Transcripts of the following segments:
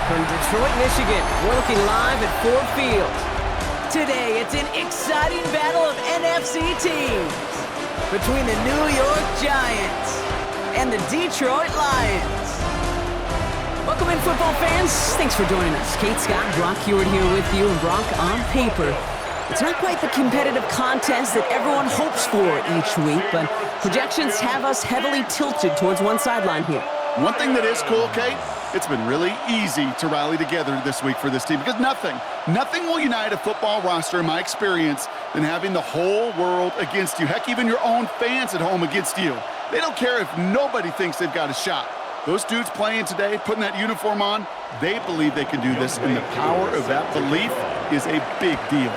From Detroit, Michigan, we're looking live at Ford Field. Today, it's an exciting battle of NFC teams between the New York Giants and the Detroit Lions. Welcome in, football fans. Thanks for joining us. Kate Scott, Brock Hewitt here with you, and Brock, on paper, it's not quite the competitive contest that everyone hopes for each week, but projections have us heavily tilted towards one sideline here. One thing that is cool, Kate, it's been really easy to rally together this week for this team because nothing will unite a football roster, in my experience, than having the whole world against you. Heck, even your own fans at home against you. They don't care if nobody thinks they've got a shot. Those dudes playing today, putting that uniform on, they believe they can do this, and the power of that belief is a big deal.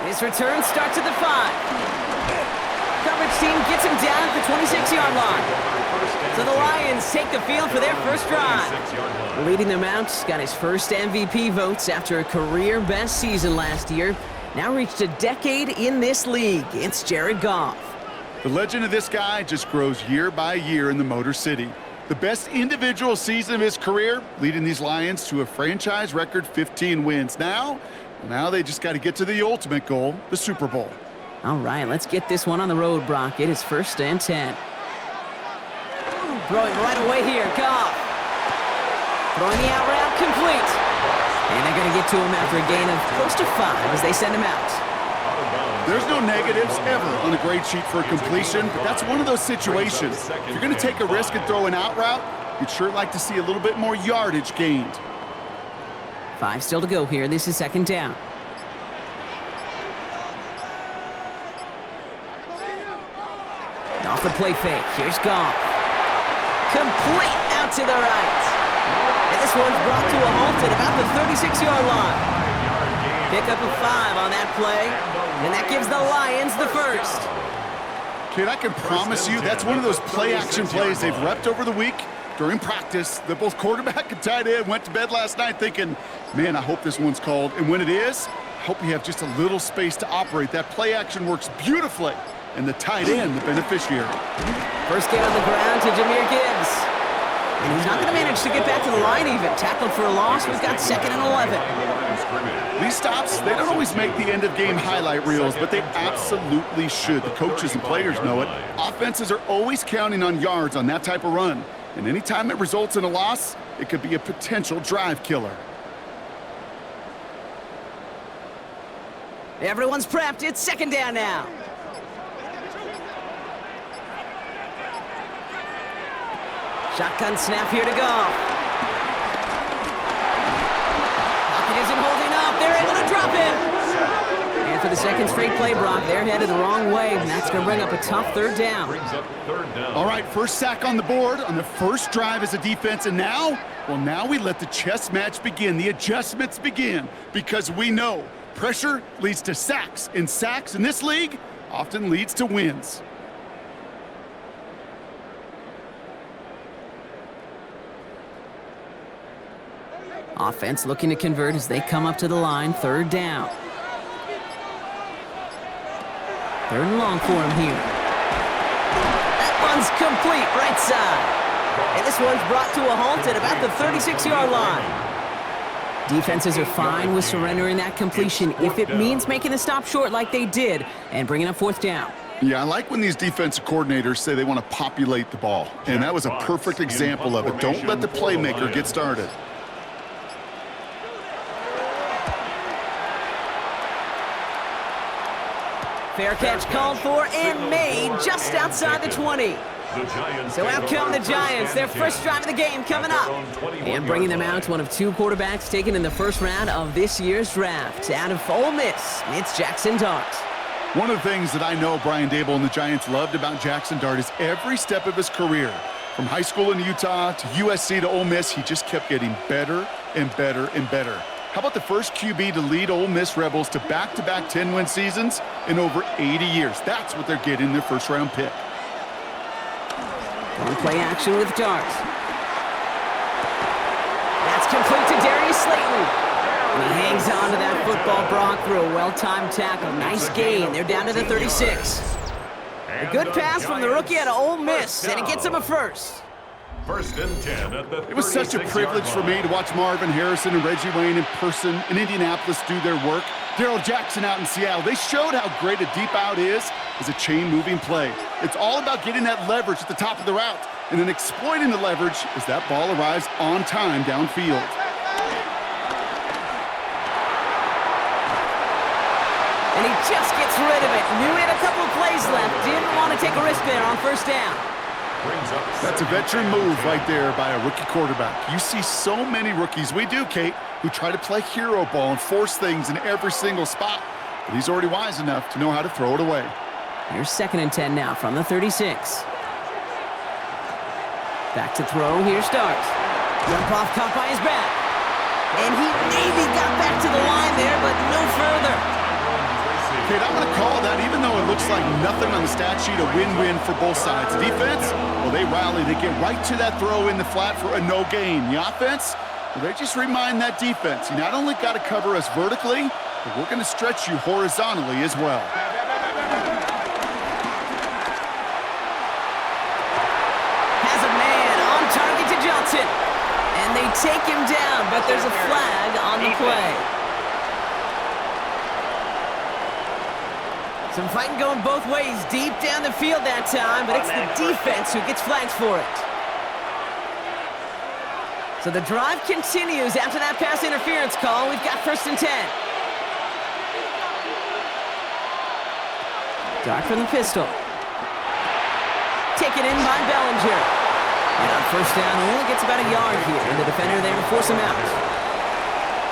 His return starts at the 5. Coverage team gets him down at the 26-yard line. So the Lions take the field for their first drive. Leading them out, got his first MVP votes after a career-best season last year. Now reached a decade in this league. It's Jared Goff. The legend of this guy just grows year by year in the Motor City. The best individual season of his career, leading these Lions to a franchise record 15 wins. Now they just got to get to the ultimate goal, the Super Bowl. All right, let's get this one on the road, Brock. It is 1st and 10. Throwing right away here, Goff. Throwing the out route complete. And they're going to get to him after a gain of close to 5 as they send him out. There's no negatives ever on a grade sheet for completion, but that's one of those situations. If you're going to take a risk and throw an out route, you'd sure like to see a little bit more yardage gained. 5 still to go here. This is 2nd down. Off the play fake. Here's Goff. Complete out to the right. And this one's brought to a halt at about the 36-yard line. Pick up a 5 on that play, and that gives the Lions the first. Kid, I can promise you that's one of those play-action plays they've repped over the week during practice that both quarterback and tight end went to bed last night thinking, man, I hope this one's called. And when it is, I hope we have just a little space to operate. That play-action works beautifully. And the tight end, the beneficiary. First get on the ground to Jahmyr Gibbs. And he's not going to manage to get back to the line even. Tackled for a loss. We've got 2nd and 11. These stops, they don't always make the end-of-game highlight reels, but they absolutely should. The coaches and players know it. Offenses are always counting on yards on that type of run. And anytime it results in a loss, it could be a potential drive killer. Everyone's prepped. It's 2nd down now. Shotgun snap here to Goff. Pocket isn't holding up. They're able to drop him. And for the 2nd straight play, Brock, they're headed the wrong way, and that's going to bring up a tough 3rd down. All right, first sack on the board on the first drive as a defense, and now we let the chess match begin, the adjustments begin, because we know pressure leads to sacks, and sacks in this league often leads to wins. Offense looking to convert as they come up to the line. 3rd down. 3rd and long for him here. That one's complete right side. And this one's brought to a halt at about the 36-yard line. Defenses are fine with surrendering that completion if it means making the stop short like they did and bringing up 4th down. Yeah, I like when these defensive coordinators say they want to populate the ball. And that was a perfect example of it. Don't let the playmaker get started. Fair catch called for and made just outside the 20. So out come the Giants, their first drive of the game coming up. And bringing them out, one of 2 quarterbacks taken in the first round of this year's draft. Out of Ole Miss, it's Jackson Dart. One of the things that I know Brian Dable and the Giants loved about Jackson Dart is every step of his career. From high school in Utah to USC to Ole Miss, he just kept getting better and better and better. How about the first QB to lead Ole Miss Rebels to back-to-back 10-win seasons in over 80 years? That's what they're getting their first-round pick. On play action with Dart. That's complete to Darius Slayton. And he hangs on to that football, Brock, through a well-timed tackle. Nice gain. They're down to the 36. A good pass from the rookie out of Ole Miss, and it gets him a first. First and 10 at the 36-yard line. It was such a privilege for me to watch Marvin Harrison and Reggie Wayne in person in Indianapolis do their work. Darrell Jackson out in Seattle. They showed how great a deep out is as a chain-moving play. It's all about getting that leverage at the top of the route and then exploiting the leverage as that ball arrives on time downfield. And he just gets rid of it. Knew he had a couple of plays left. Didn't want to take a risk there on first down. That's a veteran move right there by a rookie quarterback. You see so many rookies, we do, Kate, who try to play hero ball and force things in every single spot. But he's already wise enough to know how to throw it away. Here's 2nd and 10 now from the 36. Back to throw. Here starts. Jump-off caught by his back. And he maybe got back to the line there, but no further. Kate, I'm going to call that, even though it looks like nothing on the stat sheet, a win-win for both sides. The defense, well, they rally. They get right to that throw in the flat for a no gain. The offense, well, they just remind that defense, you not only got to cover us vertically, but we're going to stretch you horizontally as well. Has a man on target to Johnson. And they take him down, but there's a flag on the play. Some fighting going both ways deep down the field that time, but it's the defense who gets flags for it. So the drive continues after that pass interference call. We've got 1st and 10. Dark from the pistol. Taken in by Bellinger. And on first down, he only gets about a yard here, and the defender there to force him out.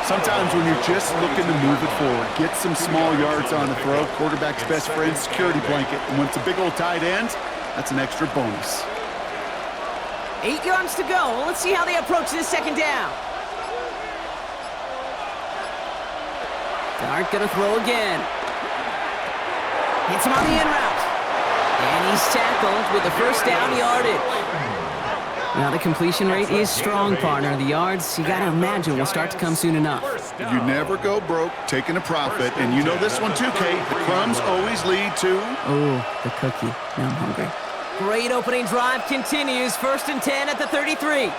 Sometimes when you're just looking to move it forward, get some small yards on the throw, quarterback's best friend, security blanket. And when it's a big old tight end, that's an extra bonus. 8 yards to go. Let's see how they approach this 2nd down. Dart gonna throw again. Hits him on the in route. And he's tackled with the first down yardage. Now the completion rate is strong, partner. The yards, you gotta imagine, will start to come soon enough. You never go broke taking a profit, and you know this one too, Kate. The crumbs always lead to... Oh, the cookie. Now I'm hungry. Great opening drive continues. 1st and 10 at the 33.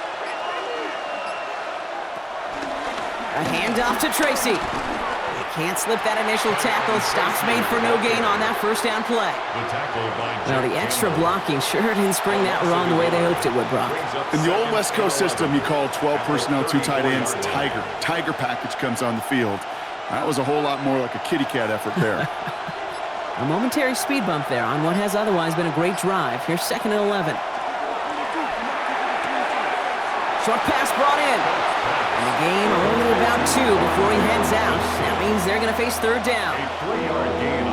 A handoff to Tracy. Can't slip that initial tackle. Stops made for no gain on that first down play. Now the extra blocking sure didn't spring that wrong the way they hoped it would, Brock. In the old West Coast system, you call 12 personnel, 2 tight ends, Tiger. Tiger package comes on the field. That was a whole lot more like a kitty cat effort there. A momentary speed bump there on what has otherwise been a great drive. Here's 2nd and 11. Short pass brought in. And the game only about 2 before he heads out. That means they're going to face 3rd down.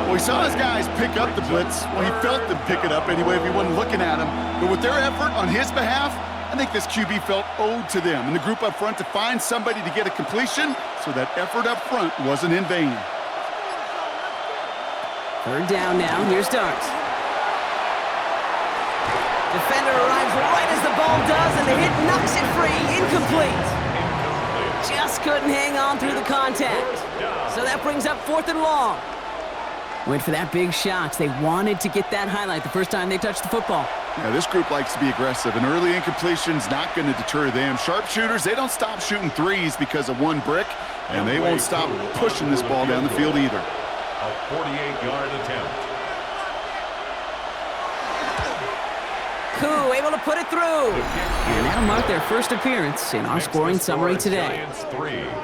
Well, he saw his guys pick up the blitz. Well, he felt them pick it up anyway if he wasn't looking at him. But with their effort on his behalf, I think this QB felt owed to them and the group up front to find somebody to get a completion, so that effort up front wasn't in vain. 3rd down now. Here's Dart. Defender arrives right as the ball does, and the hit knocks it free. Incomplete. Just couldn't hang on through the contact. So that brings up 4th and long. Went for that big shot. They wanted to get that highlight the first time they touched the football. Yeah, this group likes to be aggressive, and early incompletion's not going to deter them. Sharpshooters, they don't stop shooting threes because of one brick, and they won't stop pushing this ball down the field either. A 48-yard attempt. Koo able to put it through. And that'll mark their first appearance in our scoring summary today.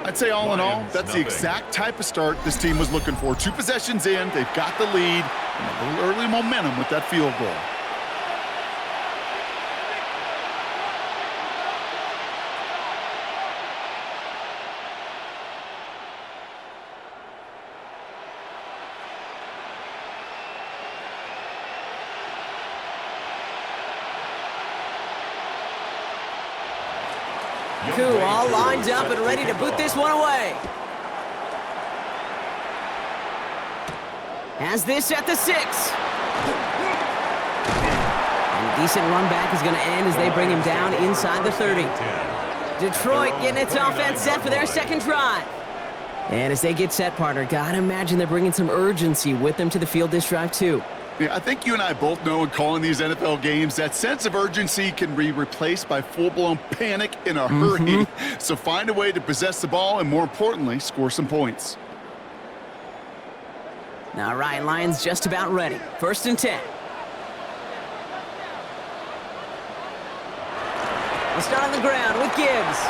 I'd say all in all, that's the exact type of start this team was looking for. 2 possessions in, they've got the lead, and a little early momentum with that field goal. Koo all lined up and ready to boot this one away. Has this at the 6. And a decent run back is going to end as they bring him down inside the 30. Detroit getting its offense set for their 2nd drive. And as they get set, partner, gotta imagine they're bringing some urgency with them to the field this drive too. Yeah, I think you and I both know in calling these NFL games, that sense of urgency can be replaced by full-blown panic in a hurry. So find a way to possess the ball and, more importantly, score some points. All right, Lions just about ready. 1st and 10. We'll start on the ground with Gibbs.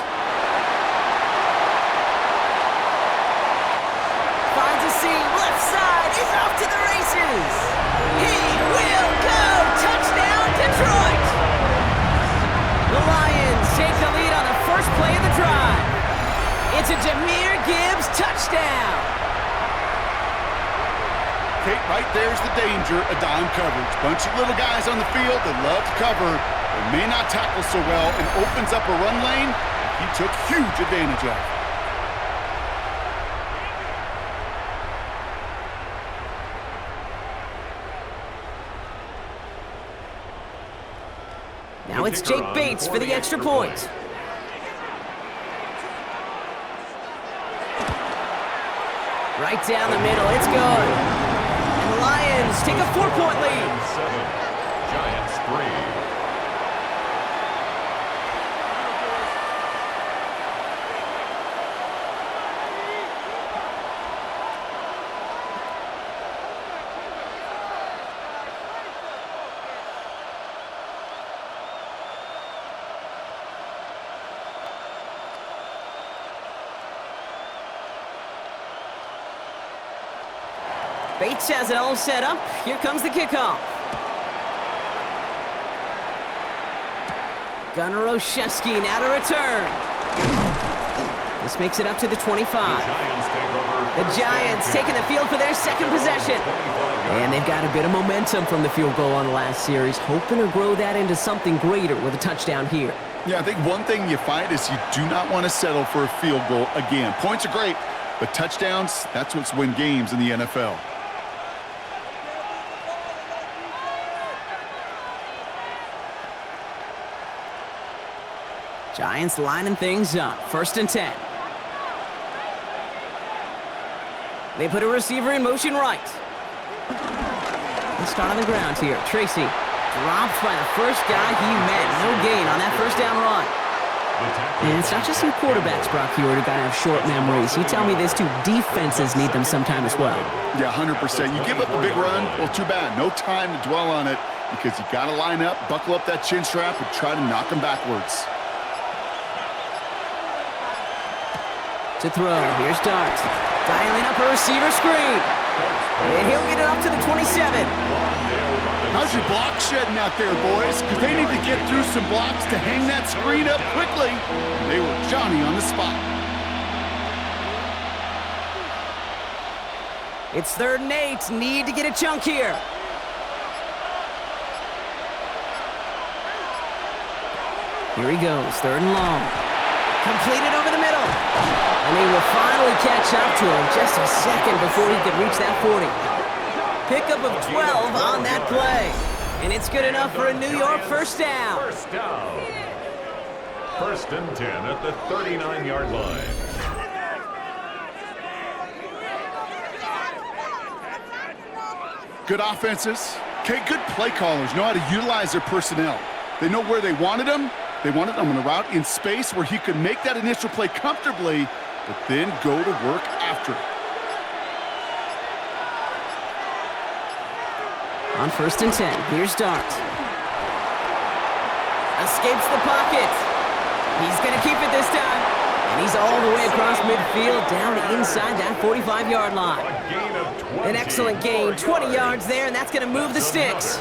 Finds a seam, left side, is off to the races. He will go! Touchdown, Detroit! The Lions take the lead on the first play of the drive. It's a Jahmyr Gibbs touchdown. Kate, right there's the danger of dime coverage. Bunch of little guys on the field that love to cover. They may not tackle so well and opens up a run lane he took huge advantage of. Now it's Jake Bates for the extra point. Right down the middle, it's good. And the Lions take a 4-point lead. 7, Giants 3. Bates has it all set up. Here comes the kickoff. Gunnar Olszewski now to return. This makes it up to the 25. The Giants taking the field for their second possession. And they've got a bit of momentum from the field goal on the last series, hoping to grow that into something greater with a touchdown here. Yeah, I think one thing you find is you do not want to settle for a field goal again. Points are great, but touchdowns, that's what's win games in the NFL. Giants lining things up. 1st and 10. They put a receiver in motion right. Let's start on the ground here. Tracy dropped by the first guy he met. No gain on that first down run. And it's not just some quarterbacks, Brock, here who got to have short memories. You tell me this too, defenses need them sometime as well. Yeah, 100%. You give up a big run, well, too bad. No time to dwell on it because you got to line up, buckle up that chin strap, and try to knock them backwards. To throw, here's Dart. Dialing up a receiver screen. And he'll get it up to the 27. How's your block shedding out there, boys? Because they need to get through some blocks to hang that screen up quickly. And they were Johnny on the spot. It's 3rd and 8. Need to get a chunk here. Here he goes, 3rd and long. Completed over the middle. And he will finally catch up to him just a second before he could reach that 40. Pickup of 12 on that play. And it's good enough for a New York first down. First down. 1st and 10 at the 39-yard line. Good offenses. Okay, good play callers know how to utilize their personnel. They know where they wanted them. They wanted him on a route in space where he could make that initial play comfortably, but then go to work after it. On 1st and 10, here's Dart. Escapes the pocket. He's going to keep it this time. And he's all the way across midfield, down inside that 45-yard line. An excellent gain, 20 yards there, and that's going to move the sticks.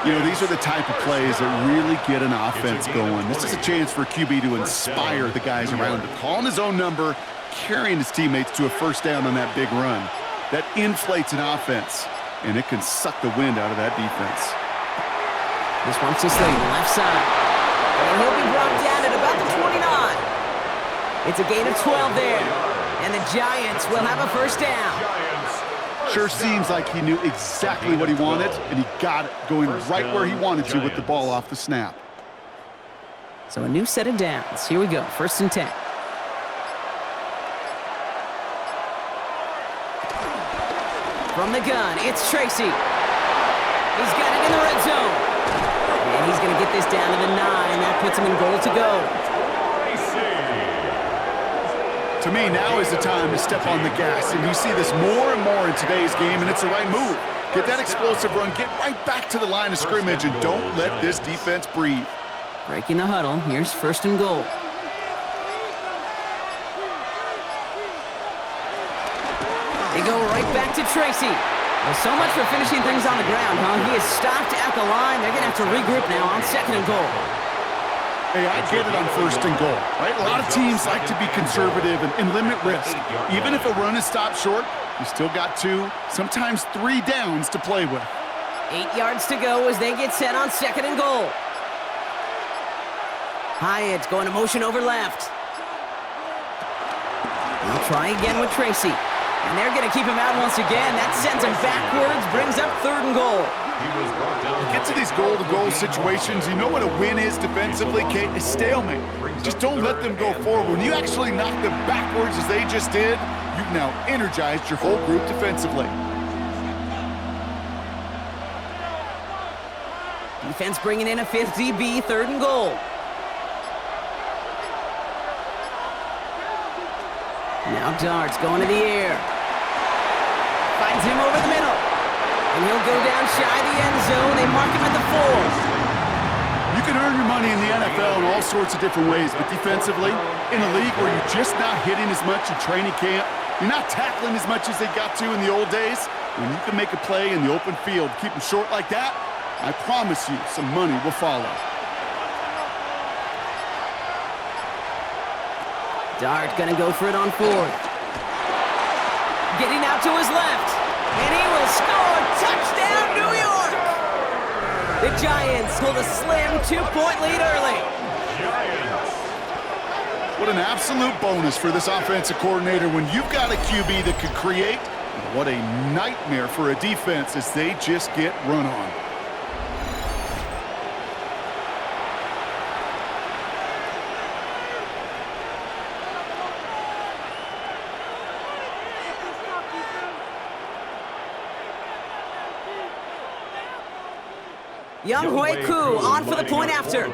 You know, these are the type of plays that really get an offense going. This is a chance for QB to inspire the guys around him. Calling his own number, carrying his teammates to a first down on that big run. That inflates an offense, and it can suck the wind out of that defense. This one's to Slayton, left side. And he'll be brought down at about the 29. It's a gain of 12 there. And the Giants will have a first down. Sure seems like he knew exactly what he wanted, and he got it going right where he wanted to with the ball off the snap. So a new set of downs. Here we go, 1st and 10. From the gun, it's Tracy. He's got it in the red zone. And he's going to get this down to the 9. That puts him in goal to go. To me, now is the time to step on the gas, and you see this more and more in today's game, and it's the right move. Get that explosive run, get right back to the line of scrimmage, and don't let this defense breathe. Breaking the huddle. Here's first and goal. They go right back to Tracy. Well, so much for finishing things on the ground, huh? He is stopped at the line. They're going to have to regroup now on second and goal. Hey, I get it on first and goal, right? A lot of teams like to be conservative and limit risk. Even if a run is stopped short, you still got 2, sometimes 3 downs to play with. 8 yards to go as they get set on second and goal. Hyatt's going to motion over left. They'll try again with Tracy. And they're going to keep him out once again. That sends him backwards, brings up third and goal. Get to these goal-to-goal situations. You know what a win is defensively, Kate? Is stalemate. Just don't let them go forward. When you actually knock them backwards as they just did, you've now energized your whole group defensively. Defense bringing in a 5th DB, third and goal. Now Dart's going to the air. Finds him over the middle. And he'll go down shy of the end zone. They mark him at the 4. You can earn your money in the NFL in all sorts of different ways, but defensively, in a league where you're just not hitting as much in training camp, you're not tackling as much as they got to in the old days, when you can make a play in the open field, keep them short like that, I promise you some money will follow. Dart gonna go for it on 4th. Getting out to his left. And he will score. Touchdown, New York! The Giants hold a slim 2-point lead early. What an absolute bonus for this offensive coordinator when you've got a QB that could create. What a nightmare for a defense as they just get run on. Young Hui Koo on for the point after.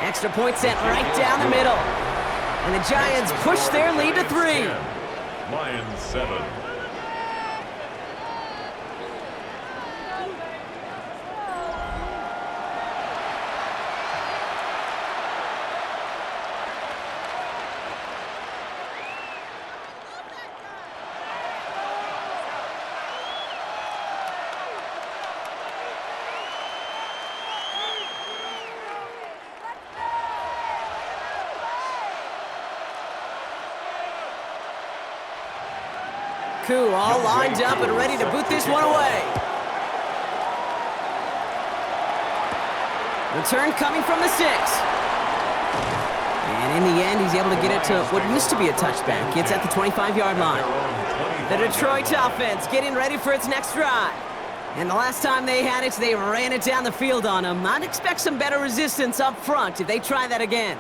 Extra point sent right down the middle. And the Giants push their lead to 3. Lions 7. Koo all lined up and ready to boot this one away. Return coming from the 6. And in the end, he's able to get it to what used to be a touchback. It's at the 25-yard line. The Detroit offense getting ready for its next drive. And the last time they had it, they ran it down the field on them. I'd expect some better resistance up front if they try that again.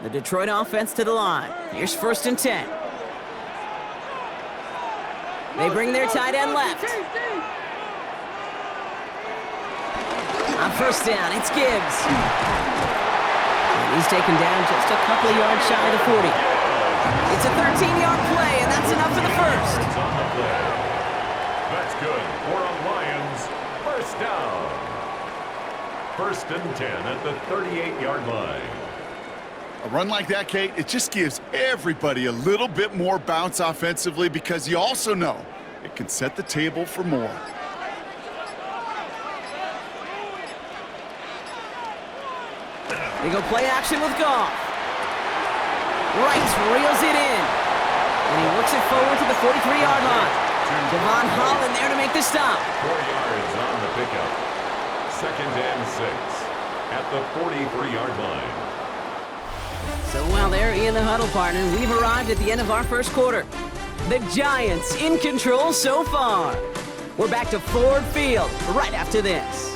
The Detroit offense to the line. Here's first and 10. They bring their tight end left. On first down, it's Gibbs. And he's taken down just a couple of yards shy of the 40. It's a 13-yard play, and that's enough for the first. That's good for a Lions first down. First and 10 at the 38-yard line. A run like that, Kate, it just gives everybody a little bit more bounce offensively because you also know it can set the table for more. They go play action with Goff. Wright reels it in. And he works it forward to the 43-yard line. Javon Holland there to make the stop. 4 yards on the pickup. Second and 6 at the 43-yard line. So while they're in the huddle, partner, we've arrived at the end of our first quarter. The Giants in control so far. We're back to Ford Field right after this.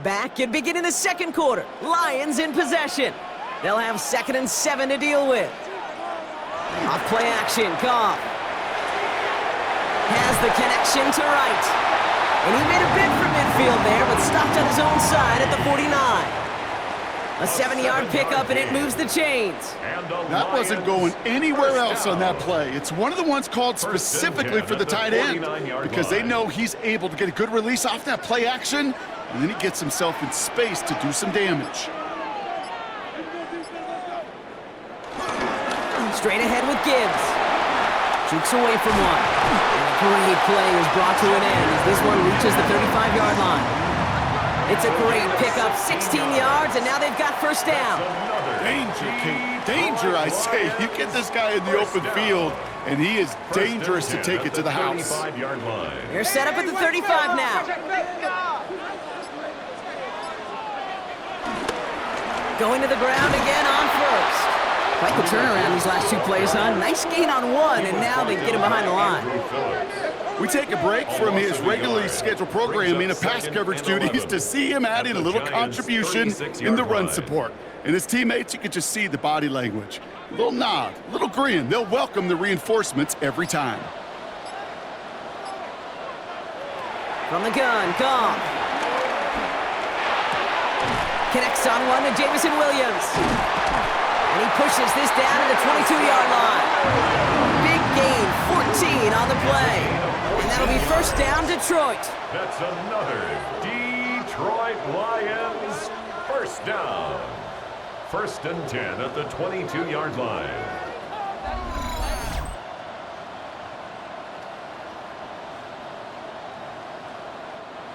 Back and beginning the second quarter. Lions in possession. They'll have 2nd and 7 to deal with. Off play action, Goff. Has the connection to right. And he made a bid for midfield there, but stopped on his own side at the 49. A 7-yard pickup, and it moves the chains. That wasn't going anywhere else on that play. It's one of the ones called specifically for the tight end because they know he's able to get a good release off that play action, and then he gets himself in space to do some damage. Straight ahead with Gibbs. Jukes away from one. And a great play is brought to an end as this one reaches the 35-yard line. It's a great pickup, 16 yards, and now they've got first down. Danger, Kate. Danger, I say. You get this guy in the open field, and he is dangerous to take it to the house. They're set up at the 35 now. Going to the ground again on first. Quite the turnaround these last 2 plays, huh? Nice gain on one, and now they get him behind the line. We take a break from his regularly scheduled programming of pass coverage duties to see him adding a little contribution in the run support. And his teammates, you can just see the body language. A little nod, a little grin. They'll welcome the reinforcements every time. From the gun, Goff. Connects on one to Jamison Williams. And he pushes this down to the 22-yard line. Big gain, 14 on the play. And that'll be first down, Detroit. That's another Detroit Lions first down. 1st and 10 at the 22-yard line.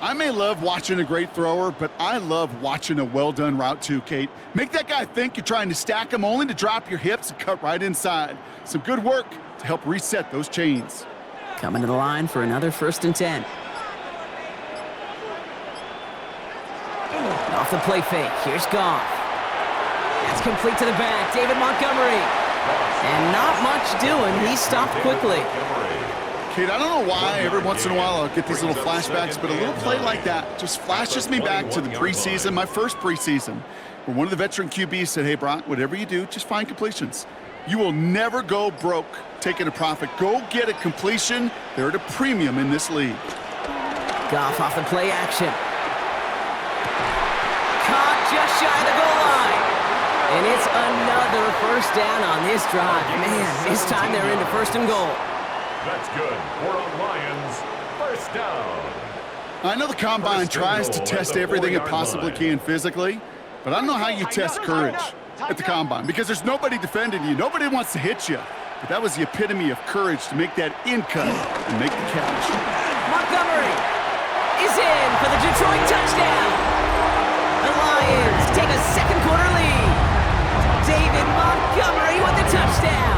I may love watching a great thrower, but I love watching a well-done route too, Kate. Make that guy think you're trying to stack him only to drop your hips and cut right inside. Some good work to help reset those chains. Coming to the line for another 1st and 10. Off the play fake, here's Goff. That's complete to the back, David Montgomery. And not much doing, he stopped quickly. Kate, I don't know why every once in a while I'll get these little flashbacks, but a little play like that just flashes me back to the preseason, my first preseason, where one of the veteran QBs said, hey, Brock, whatever you do, just find completions. You will never go broke taking a profit. Go get a completion. They're at a premium in this league. Goff off the play action. Caught just shy of the goal line. And it's another first down on this drive. Man, this time they're into 1st and goal. That's good for a Lions first down. I know the Combine tries to test everything it possibly can physically, but I don't know how you test courage at the Combine because there's nobody defending you. Nobody wants to hit you. But that was the epitome of courage to make that in cut and make the catch. Montgomery is in for the Detroit touchdown. The Lions take a second quarter lead. David Montgomery with the touchdown.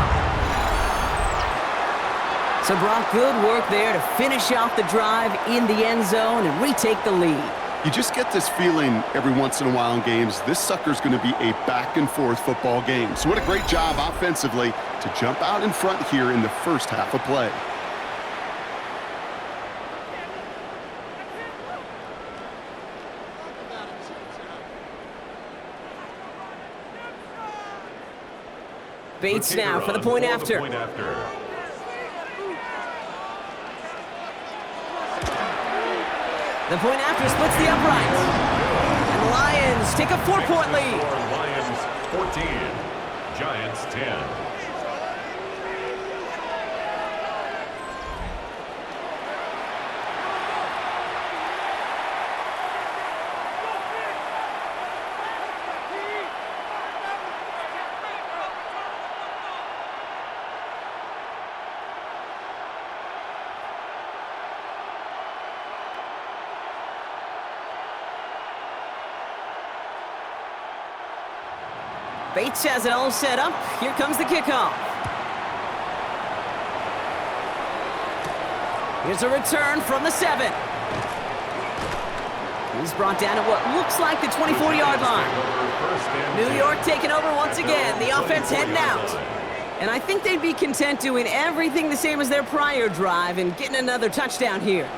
So Brock, good work there to finish off the drive in the end zone and retake the lead. You just get this feeling every once in a while in games, this sucker's going to be a back-and-forth football game. So what a great job offensively to jump out in front here in the first half of play. Bates now for the point after. The point after splits the uprights. And the Lions take a 4-point lead. Lions 14, Giants 10. Bates has it all set up. Here comes the kickoff. Here's a return from the 7. He's brought down at what looks like the 24-yard line. New York taking over once again. The offense heading out. And I think they'd be content doing everything the same as their prior drive and getting another touchdown here.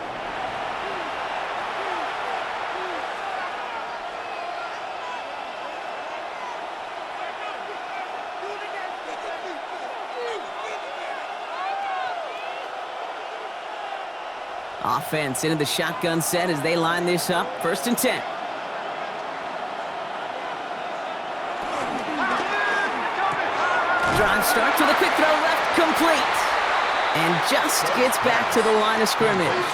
Offense into the shotgun set as they line this up. 1st and 10. Drive starts with a quick throw left, complete. And just gets back to the line of scrimmage.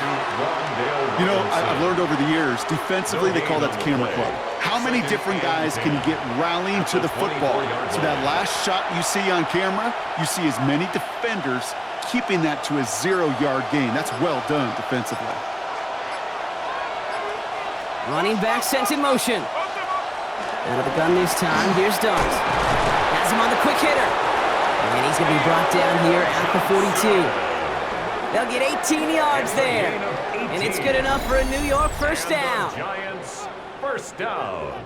You know, I've learned over the years, defensively they call that the camera club. How many different guys can get rallying to the football? So that last shot you see on camera, you see as many defenders keeping that to a 0-yard gain. That's well done defensively. Running back sent in motion. Out of the gun this time. Here's Dart. Has him on the quick hitter. And he's going to be brought down here at the 42. They'll get 18 yards there. And it's good enough for a New York first down. Giants first down.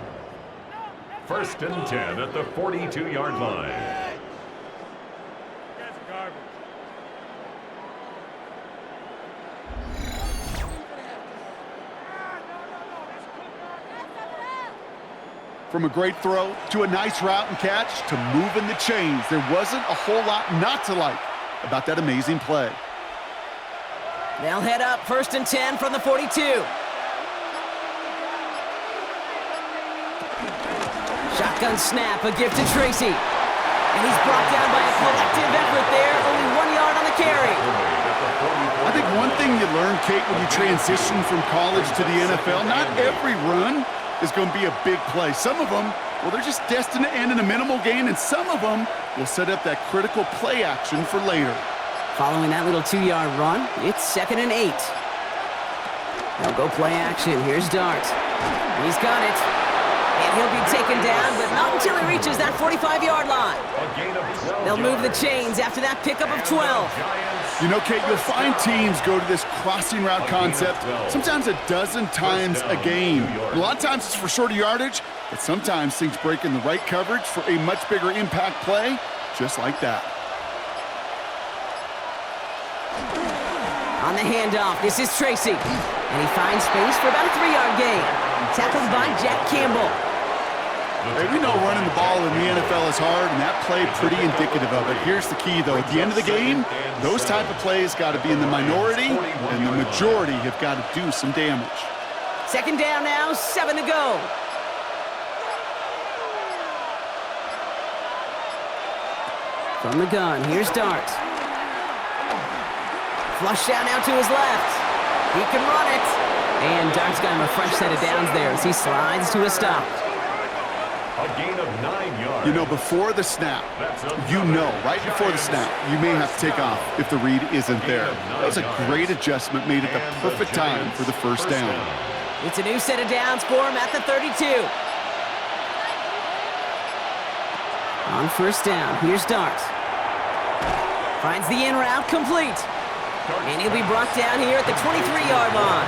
1st and 10 at the 42-yard line. From a great throw to a nice route and catch to moving the chains, there wasn't a whole lot not to like about that amazing play. They'll head up 1st and 10 from the 42. Shotgun snap, a gift to Tracy. And he's brought down by a collective effort there, only 1 yard on the carry. I think one thing you learn, Kate, when you transition from college to the NFL, not every run is going to be a big play. Some of them, well, they're just destined to end in a minimal gain, and some of them will set up that critical play action for later. Following that little 2-yard run, it's 2nd and 8. They'll go play action. Here's Dart. He's got it. And he'll be taken down, but not until he reaches that 45-yard line. They'll move the chains after that pickup of 12. You know, Kate, you'll find teams go to this crossing route concept sometimes a dozen times a game. A lot of times it's for shorter yardage, but sometimes things break in the right coverage for a much bigger impact play, just like that. On the handoff, this is Tracy. And he finds space for about a 3-yard gain. Tackled by Jack Campbell. Hey, we know running the ball in the NFL is hard, and that play pretty indicative of it. Here's the key, though. At the end of the game, those type of plays got to be in the minority, and the majority have got to do some damage. 2nd down now, 7 to go. From the gun, here's Dart. Flush down now to his left. He can run it. And Dart's got him a fresh set of downs there as he slides to a stop. A gain of 9 yards. You know, before the snap, right before the snap, you may have to take off if the read isn't there. That was a great adjustment made at the perfect time for the first down. It's a new set of downs for him at the 32. On 1st down, here's Dart. Finds the in route complete. And he'll be brought down here at the 23-yard line.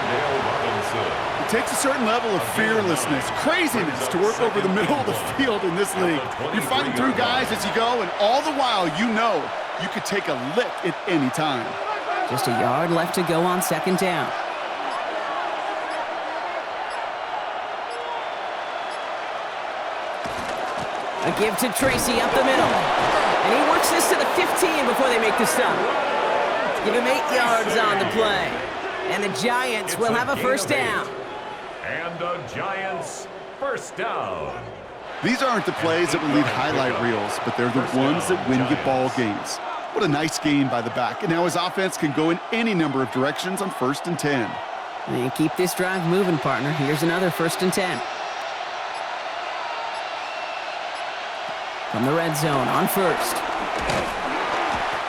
It takes a certain level of fearlessness, craziness to work over the middle of the field in this league. You're fighting through guys as you go, and all the while you know you could take a lick at any time. Just a yard left to go on 2nd down. A give to Tracy up the middle. And he works this to the 15 before they make the stop. Give him 8 yards on the play. And the Giants will have a first down. And the Giants first down. These aren't the plays that will lead highlight reels, but they're the ones that win you ball games. What a nice gain by the back. And now his offense can go in any number of directions on 1st and 10. And keep this drive moving, partner. Here's another 1st and 10. From the red zone on 1st.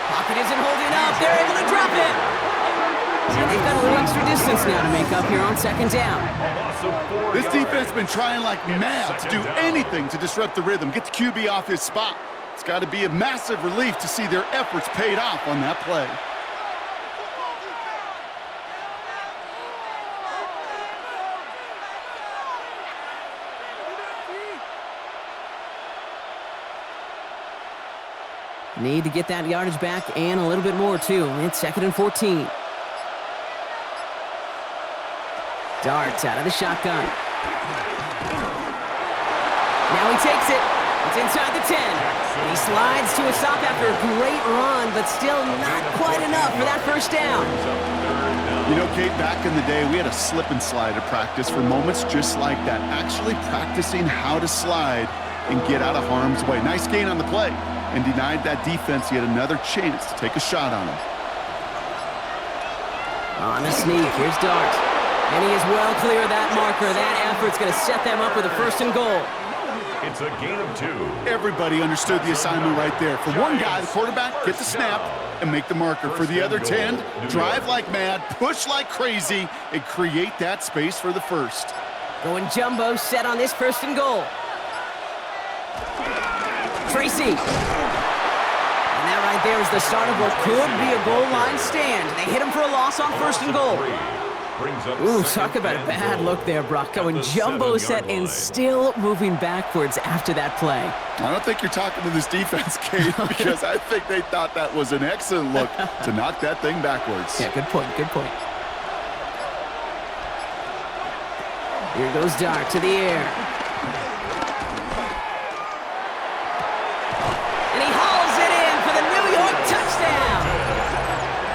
Pocket isn't holding up. They're able to drop it. And they've got a little extra distance now to make up here on second down. This defense has been trying like mad to do anything to disrupt the rhythm, get the QB off his spot. It's got to be a massive relief to see their efforts paid off on that play. Need to get that yardage back and a little bit more, too. It's 2nd and 14. Darts out of the shotgun. Now he takes it. It's inside the 10. And he slides to a stop after a great run, but still not quite enough for that first down. You know, Kate, back in the day, we had a slip and slide at practice for moments just like that. Actually practicing how to slide and get out of harm's way. Nice gain on the play. And denied that defense yet another chance to take a shot on him. On the sneak, here's Dart. And he is well clear of that marker. That effort's going to set them up with a 1st and goal. It's a gain of 2. Everybody understood the assignment right there. For one guy, the quarterback, get the snap and make the marker. For the other 10, drive like mad, push like crazy, and create that space for the first. Going jumbo set on this 1st and goal. Tracy. And that right there is the start of what could be a goal line stand. They hit him for a loss on 1st and goal. Ooh, talk about a bad look there, Brock. Going jumbo set and still moving backwards after that play. I don't think you're talking to this defense, Kate, because I think they thought that was an excellent look to knock that thing backwards. Yeah, good point, good point. Here goes Dart to the air.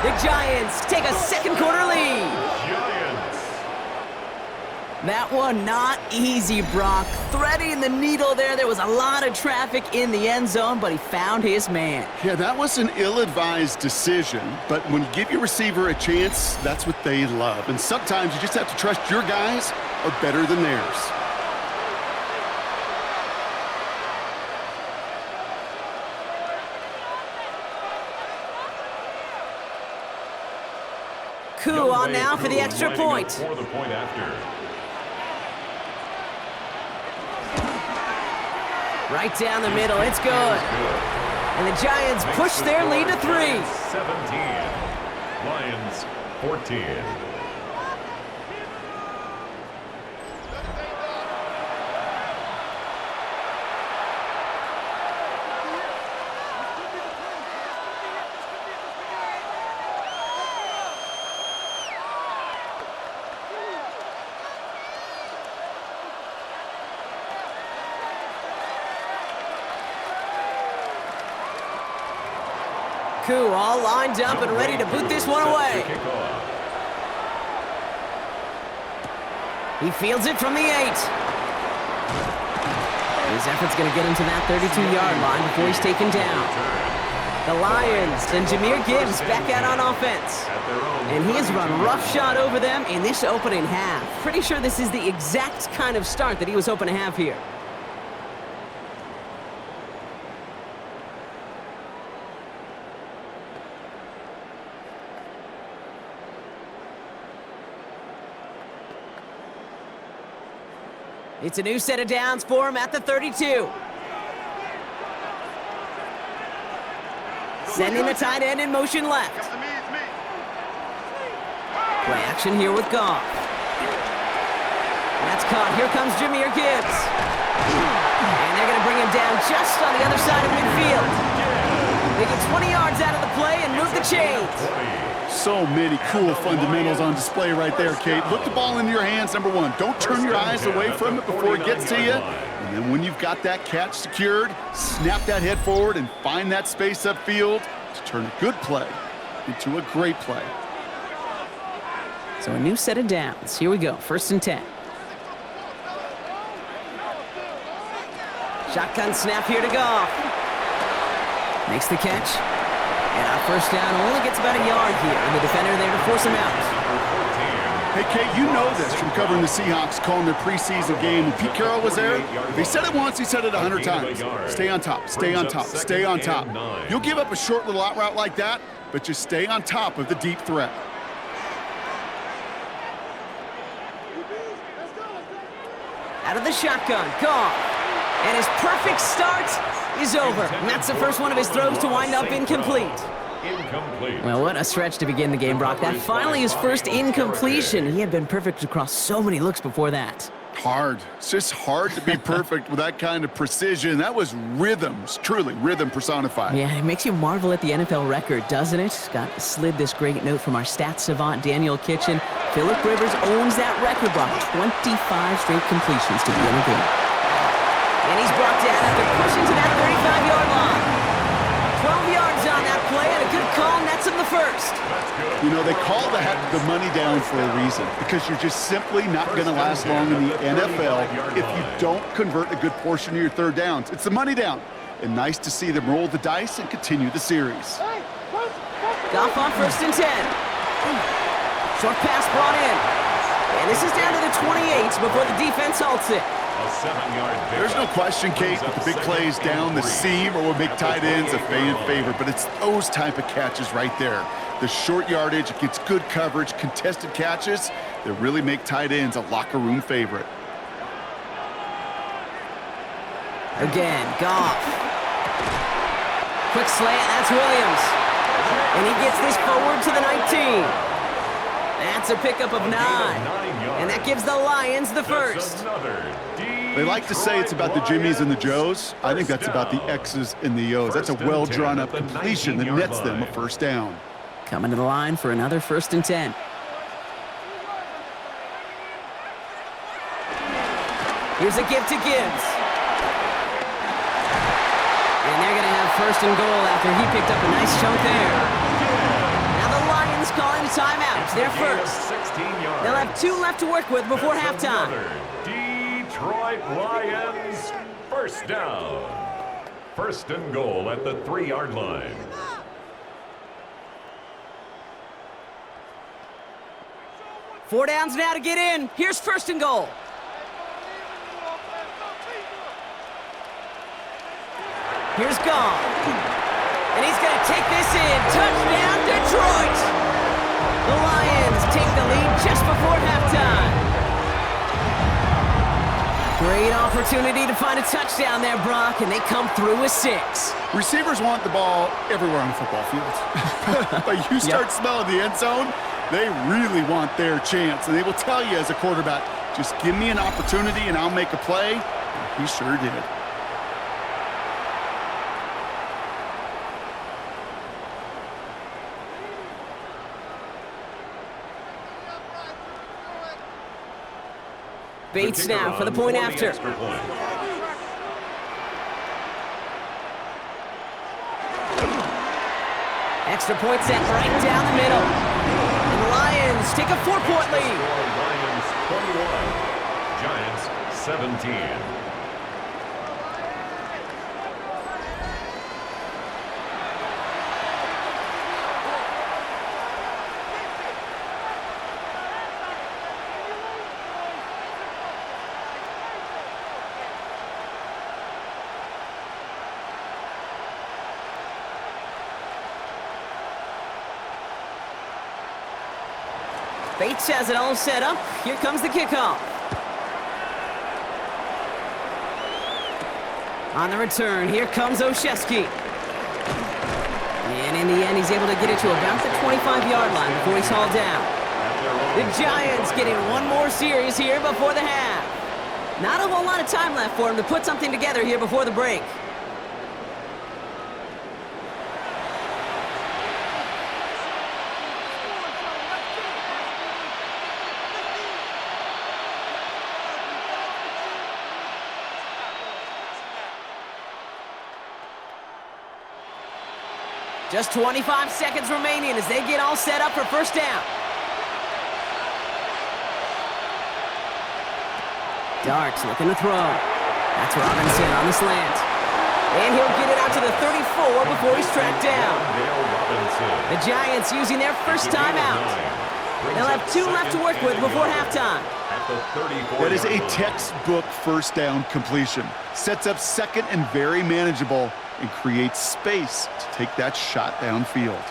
The Giants take a 2nd quarter lead. Giants. That one not easy, Brock. Threading the needle there. There was a lot of traffic in the end zone, but he found his man. Yeah, that was an ill-advised decision, but when you give your receiver a chance, that's what they love. And sometimes you just have to trust your guys are better than theirs. Coup on now for the extra point. For the point after. Right down the middle, it's good. And the Giants push their lead to 3. 17. Lions 14. Coup all lined up and ready to boot this one away. He fields it from the 8. His effort's going to get him to that 32-yard line before he's taken down. The Lions and Jahmyr Gibbs back out on offense. And he has run roughshod over them in this opening half. Pretty sure this is the exact kind of start that he was hoping to have here. It's a new set of downs for him at the 32. Sending the tight end in motion left. Play action here with Goff. That's caught. Here comes Jahmyr Gibbs. And they're going to bring him down just on the other side of midfield. They get 20 yards out of the play and move the chains. So many cool fundamentals on display right there, Kate. Look the ball into your hands, number 1. Don't turn your eyes away from it before it gets to you. And then when you've got that catch secured, snap that head forward and find that space upfield to turn a good play into a great play. So a new set of downs. Here we go. 1st and 10. Shotgun snap here to Goff. Makes the catch. And our first down only gets about a yard here, and the defender there to force him out. Hey, Kate, you know this from covering the Seahawks, calling their preseason game. When Pete Carroll was there, he said it once, he said it 100 times. Stay on top, stay on top, stay on top. You'll give up a short little out route like that, but just stay on top of the deep threat. Out of the shotgun, Goff. And his perfect start is over. And that's the first one of his throws to wind up incomplete. Incomplete. Well, what a stretch to begin the game, Brock. That finally his first incompletion. He had been perfect across so many looks before that. Hard. It's just hard to be perfect with that kind of precision. That was rhythms, truly rhythm personified. Yeah, it makes you marvel at the NFL record, doesn't it? Scott slid this great note from our stats savant, Daniel Kitchen. Phillip Rivers owns that record, Brock. 25 straight completions to begin the game. And he's brought down after pushing to that 35-yard line. 12 yards on that play, and a good call nets him the first. You know, they call the money down for a reason, because you're just simply not going to last long in the NFL if you don't convert a good portion of your third downs. It's the money down. And nice to see them roll the dice and continue the series. Goff on 1st and 10. Short pass brought in. And this is down to the 28 before the defense halts it. There's no question, Kate, that the big plays down the seam or what make tight ends a fan favorite, but it's those type of catches right there. The short yardage, it gets good coverage, contested catches that really make tight ends a locker room favorite. Again, Goff. Quick slant, that's Williams. And he gets this forward to the 19. That's a pickup of 9. And that gives the Lions the first. They like to say it's about the Jimmies and the Joes. I think that's about the X's and the O's. That's a well-drawn-up completion that nets them a first down. Coming to the line for another 1st and 10. Here's a give to Gibbs. And they're going to have 1st and goal after he picked up a nice chunk there. Now the Lions calling a timeout. They're first. They'll have 2 left to work with before halftime. Detroit Lions, first down. 1st and goal at the 3-yard line. Four downs now to get in. Here's 1st and goal. Here's Goff. And he's going to take this in. Touchdown, Detroit! The Lions take the lead just before halftime. Great opportunity to find a touchdown there, Brock, and they come through with 6. Receivers want the ball everywhere on the football field. But you start smelling the end zone, they really want their chance. And they will tell you as a quarterback, just give me an opportunity and I'll make a play. And he sure did. Bates now for the point after. Extra point set right down the middle. And the Lions take a 4-point lead. Lions 21, Giants 17. Bates has it all set up. Here comes the kickoff. On the return, here comes Olszewski. And in the end, he's able to get it to about the 25-yard line before he's hauled down. The Giants getting one more series here before the half. Not a whole lot of time left for him to put something together here before the break. Just 25 seconds remaining as they get all set up for first down. Darts looking to throw. That's Robinson on the slant. And he'll get it out to the 34 before he's tracked down. The Giants using their first timeout. They'll have 2 left to work with before halftime. That is a textbook first down completion. Sets up second and very manageable and creates space to take that shot downfield.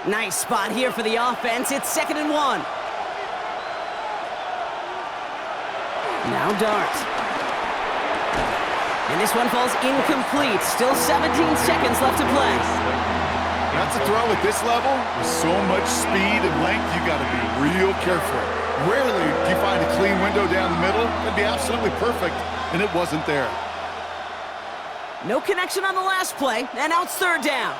Nice spot here for the offense. It's 2nd and 1. Now Dart. And this one falls incomplete. Still 17 seconds left to play. That's a throw at this level. With so much speed and length, you got to be real careful. Rarely do you find a clean window down the middle. It'd be absolutely perfect, and it wasn't there. No connection on the last play, and now it's third down.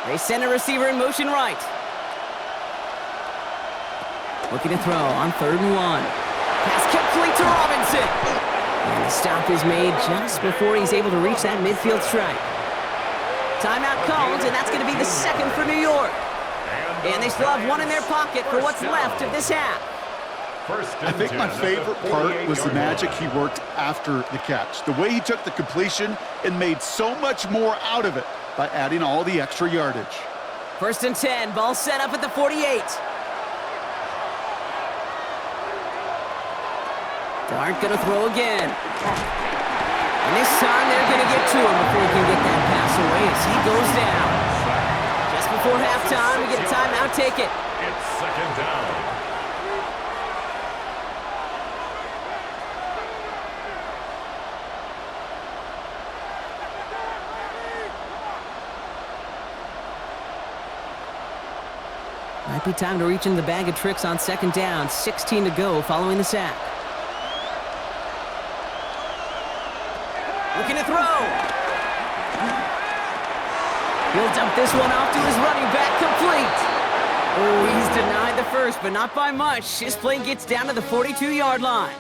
They send a receiver in motion right. Looking to throw on 3rd and 1. Pass complete to Robinson. And the stop is made just before he's able to reach that midfield strike. Timeout called, and that's going to be the second for New York. And they still have one in their pocket for what's left of this half. I think my favorite part was the magic he worked after the catch. The way he took the completion and made so much more out of it by adding all the extra yardage. 1st and 10, ball set up at the 48. Dart gonna throw again. And this time they're gonna get to him before he can get that pass away as he goes down. Just before halftime, we get a timeout, take it. It's 2nd down. Might be time to reach in the bag of tricks on 2nd down. 16 to go following the sack. Looking to throw. He'll dump this one off to his running back, complete. Oh, he's denied the first, but not by much. His play gets down to the 42-yard line.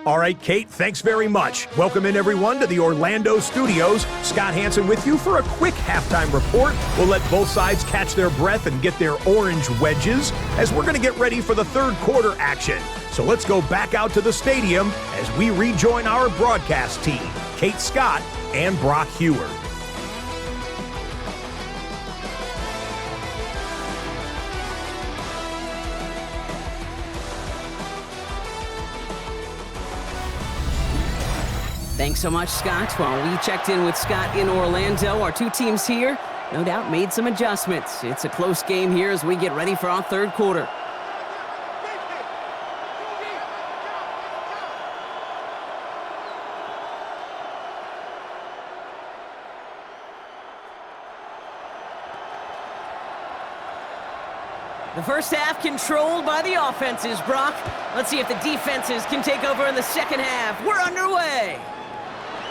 All right, Kate, thanks very much. Welcome in, everyone, to the Orlando studios. Scott Hansen with you for a quick halftime report. We'll let both sides catch their breath and get their orange wedges as we're going to get ready for the 3rd quarter action. So let's go back out to the stadium as we rejoin our broadcast team, Kate Scott and Brock Heward. Thanks so much, Scott. While we checked in with Scott in Orlando, our two teams here, no doubt, made some adjustments. It's a close game here as we get ready for our 3rd quarter. The first half controlled by the offenses, Brock. Let's see if the defenses can take over in the second half. We're underway.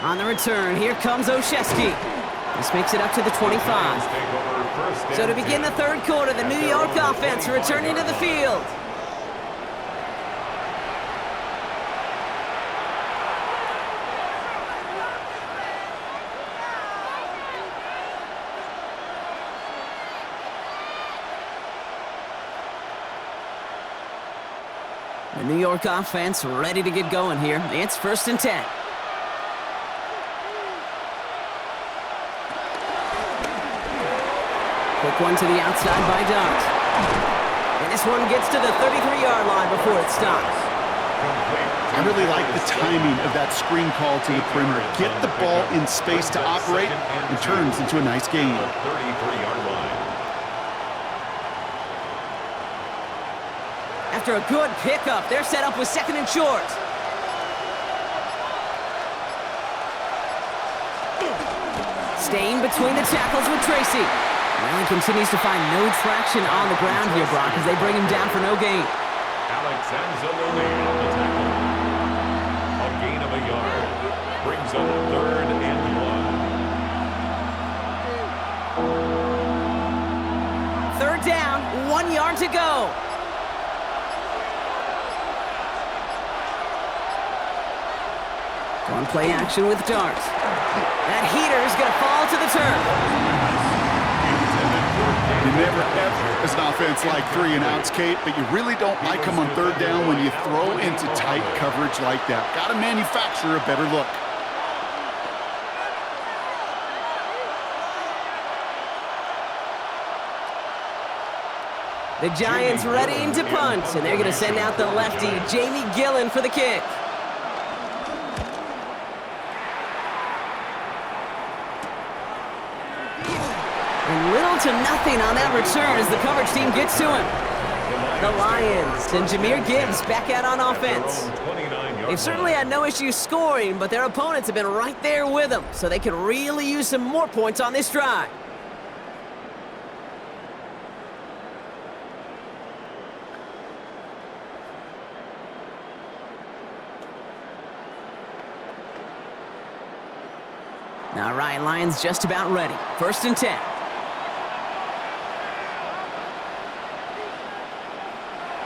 On the return, here comes Olszewski. This makes it up to the 25. So to begin the 3rd quarter, the New York offense returning to the field. The New York offense ready to get going here. It's 1st and 10. Quick one to the outside by Dart. And this one gets to the 33-yard line before it stops. I really like the timing of that screen call to the perimeter. Get the ball in space to operate and turns into a nice gain. 33-yard line. After a good pickup, they're set up with 2nd and short. Staying between the tackles with Tracy. Well, he continues to find no traction on the ground here, Brock, as they bring him down for no gain. Alex Anzalone on the tackle. A gain of a yard. Brings up 3rd and 1. 3rd down, 1 yard to go. One play action with Dart. That heater is going to fall to the turf. You never ever, as an offense, like 3 and outs, Kate, but you really don't like them on 3rd down when you throw into tight coverage like that. Got to manufacture a better look. The Giants readying to punt, and they're going to send out the lefty, Jamie Gillen, for the kick. A little Little to nothing on that return as the coverage team gets to him. The Lions and Jahmyr Gibbs back out on offense. They've certainly had no issues scoring, but their opponents have been right there with them, so they could really use some more points on this drive. All right, Lions just about ready. 1st and 10.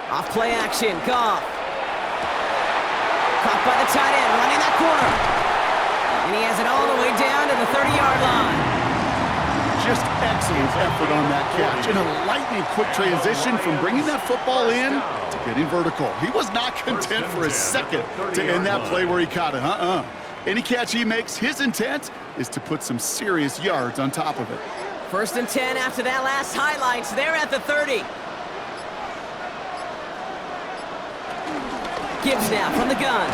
Off play action, Goff. Caught by the tight end, running that corner. And he has it all the way down to the 30-yard line. Just excellent effort on that catch. And a lightning quick transition from bringing that football in to getting vertical. He was not content for a second to end that play where he caught it. Any catch he makes, his intent is to put some serious yards on top of it. 1st and 10 after that last highlights. They're at the 30. Gibbs now from the gun.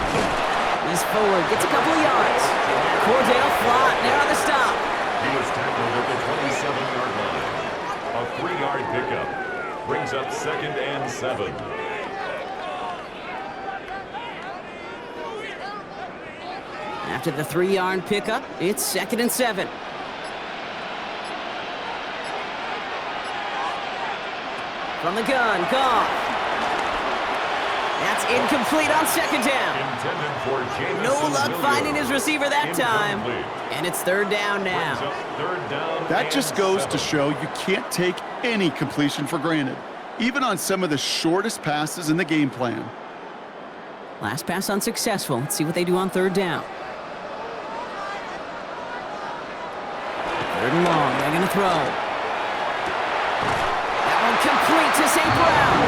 He's forward, gets a couple of yards. Cordell Flott there on the stop. He was tackled at the 27-yard line. A 3-yard pickup brings up 2nd and 7. After the 3-yard pickup, it's 2nd and 7. From the gun, Goff. That's incomplete on 2nd down. No luck finding his receiver that time. And it's 3rd down now. That just goes to show you can't take any completion for granted, even on some of the shortest passes in the game plan. Last pass unsuccessful. Let's see what they do on 3rd down. 3rd and long. They're going to throw. That one complete to St. Brown.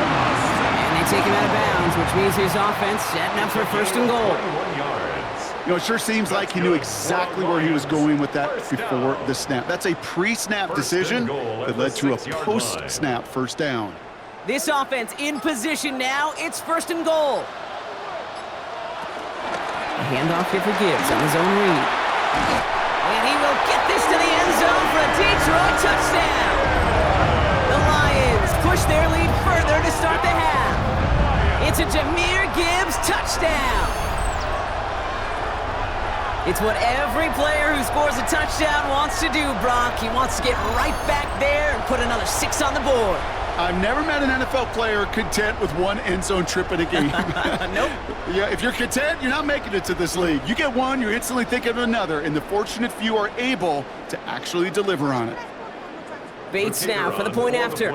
And they take him out of bounds, which means his offense setting up for 1st and goal. You know, it sure seems like he knew exactly where he was going with that before the snap. That's a pre-snap decision that led to a post-snap 1st down. This offense in position now. It's 1st and goal. A handoff here for Gibbs on his own read. And he will get this to the end zone for a Detroit touchdown. The Lions push their lead further to start the half. It's a Jahmyr Gibbs touchdown. It's what every player who scores a touchdown wants to do, Brock. He wants to get right back there and put another 6 on the board. I've never met an NFL player content with one end zone trip in a game. Nope. Yeah, if you're content, you're not making it to this league. You get one, you're instantly thinking of another, and the fortunate few are able to actually deliver on it. Bates now for the point after.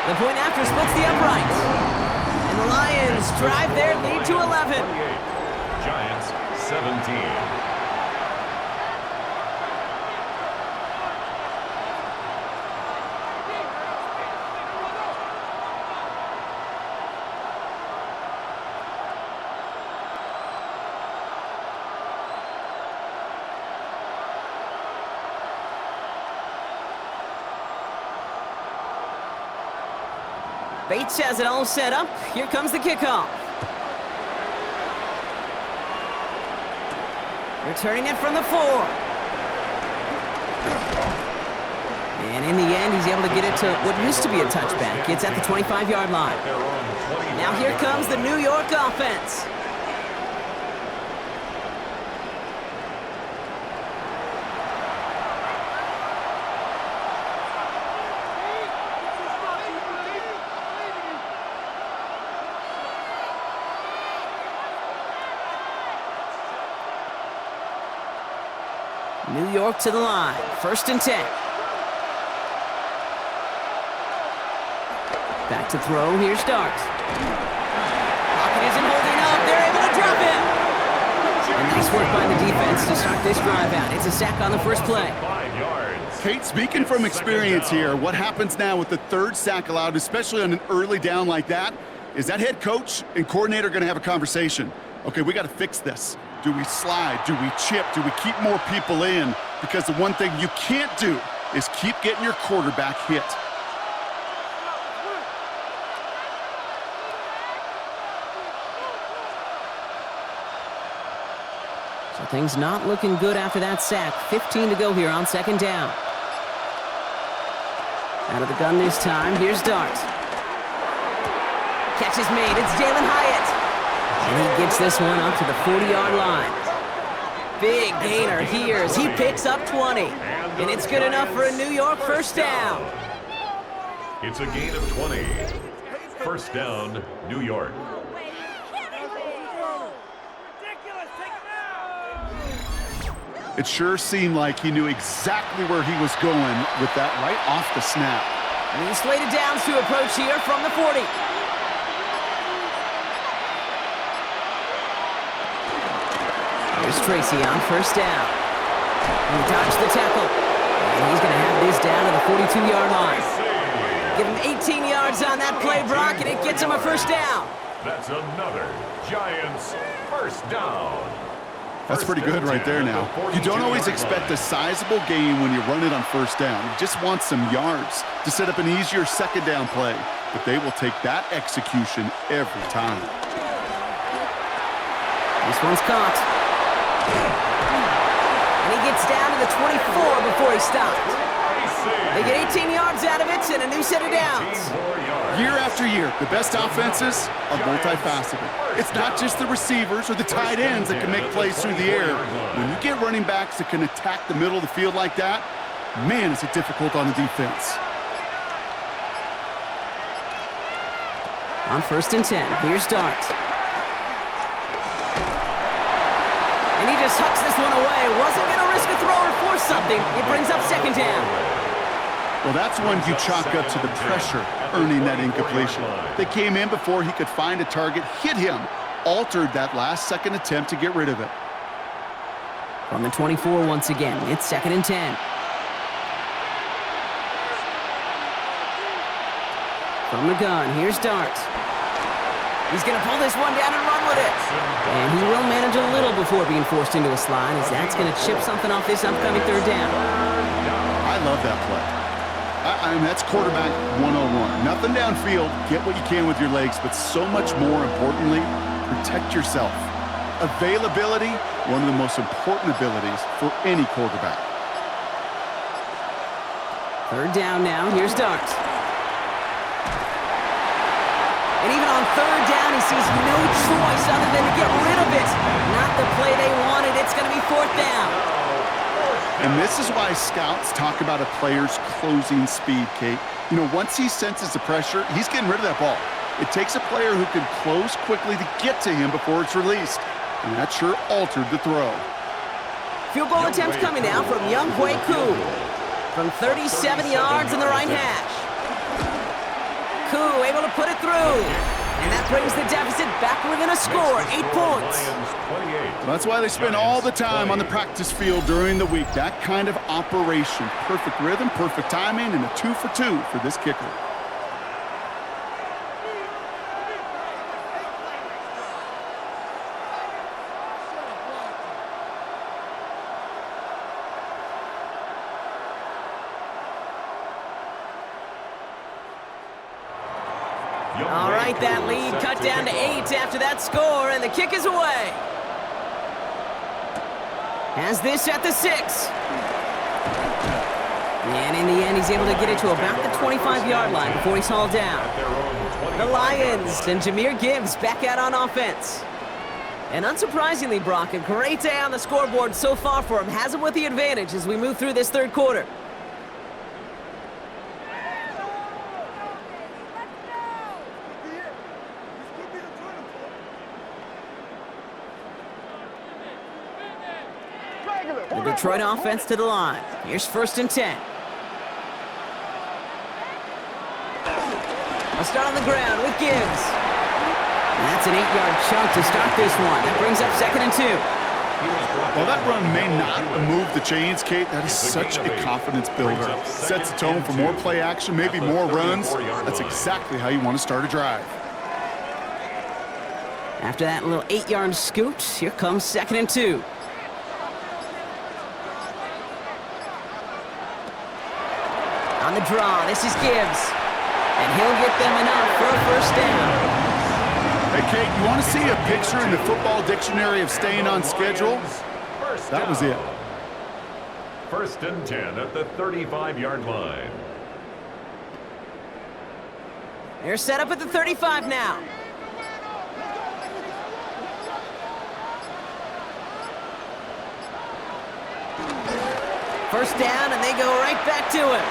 The point after splits the uprights. And the Lions drive their lead to 11. Giants 17. Bates has it all set up. Here comes the kickoff. Returning it from the 4. And in the end, he's able to get it to what used to be a touchback. It's at the 25-yard line. Now here comes the New York offense. New York to the line. 1st and 10. Back to throw. Here's Starks. Pocket isn't holding up. They're able to drop him. And nice work by the defense to start this drive out. It's a sack on the first play. Kate, speaking from experience here, what happens now with the 3rd sack allowed, especially on an early down like that, is that head coach and coordinator going to have a conversation. Okay, we got to fix this. Do we slide? Do we chip? Do we keep more people in? Because the one thing you can't do is keep getting your quarterback hit. So things not looking good after that sack. 15 to go here on second down. Out of the gun this time. Here's Dart. Catch is made. It's Jalen Hyatt. And he gets this one up to the 40-yard line. Big gainer here as he picks up 20. And it's good enough for a New York first down. It's a gain of 20. First down, New York. It sure seemed like he knew exactly where he was going with that right off the snap. And he's slated downs to approach here from the 40. Here's Tracy on first down. He dodged the tackle. And he's going to have this down to the 42-yard line. Give him 18 yards on that play, Brock, and it gets him a first down. That's another Giants first down. That's pretty good right there now. You don't always expect a sizable gain when you run it on first down. You just want some yards to set up an easier second down play. But they will take that execution every time. This one's caught. And he gets down to the 24 before he stopped. They get 18 yards out of it and a new set of downs. Year after year, the best offenses are multifaceted. It's not just the receivers or the tight ends that can make plays through the air. When you get running backs that can attack the middle of the field like that, man, is it difficult on the defense. On first and 10, here's Dart. And he just hucks this one away. Wasn't going to risk a throw or force something. It brings up second down. Well, that's one you chalk up to the pressure earning that incompletion. They came in before he could find a target, hit him, altered that last-second attempt to get rid of it. From the 24 once again, it's second and 10. From the gun, here's Dart. He's going to pull this one down and run with it. And he will manage a little before being forced into a slide, as that's going to chip something off this upcoming third down. I love that play. I mean, that's quarterback 101. Nothing downfield, get what you can with your legs, but so much more importantly, protect yourself. Availability, one of the most important abilities for any quarterback. Third down now, here's Dart. And even on third down, he sees no choice other than to get rid of it. Not the play they wanted, it's going to be fourth down. And this is why scouts talk about a player's closing speed, Kate. You know, once he senses the pressure, he's getting rid of that ball. It takes a player who can close quickly to get to him before it's released. And that sure altered the throw. Field goal attempts coming now from Younghoe Koo. From 37 yards in the right hash. Koo able to put it through. And that brings the deficit back within a score, 8 points. That's why they spend all the time on the practice field during the week. That kind of operation. Perfect rhythm, perfect timing, and a 2 for 2 for this kicker. All right, that lead cut down to 8 after that score, and the kick is away. Has this at the 6. And in the end, he's able to get it to about the 25-yard line before he's hauled down. The Lions and Jahmyr Gibbs back out on offense. And unsurprisingly, Brock, a great day on the scoreboard so far for him. Has him with the advantage as we move through this third quarter. The Detroit offense to the line. Here's first and 10. I'll start on the ground with Gibbs. And that's an 8-yard chunk to start this one. That brings up second and 2. Well, that run may not move the chains, Kate. That is such a confidence builder. Sets the tone for more play action, maybe more runs. That's exactly how you want to start a drive. After that little 8-yard scoot, here comes second and 2. On the draw, this is Gibbs. And he'll get them enough for a first down. Hey, Kate, you want to see a picture in the football dictionary of staying on schedule? That was it. First and 10 at the 35-yard line. They're set up at the 35 now. First down, and they go right back to it.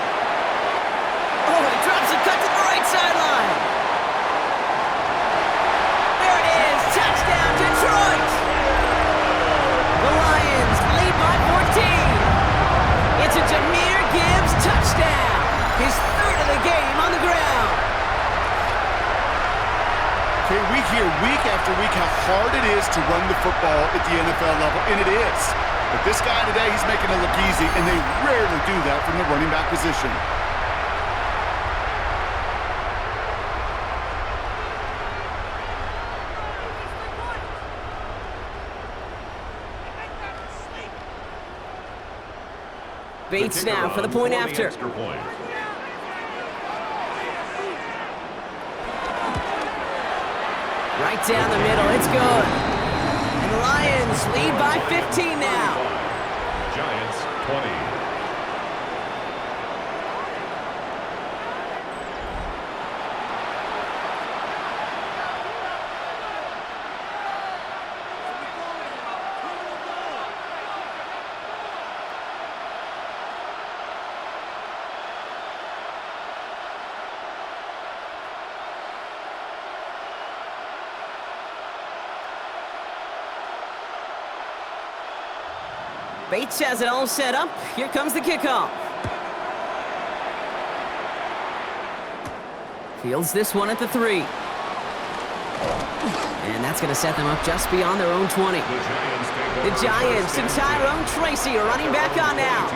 Oh, he drops a cut to the right sideline. There it is, touchdown, Detroit. The Lions lead by 14. It's a Jahmyr Gibbs touchdown. His third of the game on the ground. Okay, we hear week after week how hard it is to run the football at the NFL level, and it is. But this guy today, he's making it look easy, and they rarely do that from the running back position. Bates now for the point after. Extra point. Right down the middle, it's good. And the Lions lead by 15 now. Giants 20. Bates has it all set up. Here comes the kickoff. Fields this one at the 3. And that's going to set them up just beyond their own 20. The Giants and Tyrone Tracy are running back on now.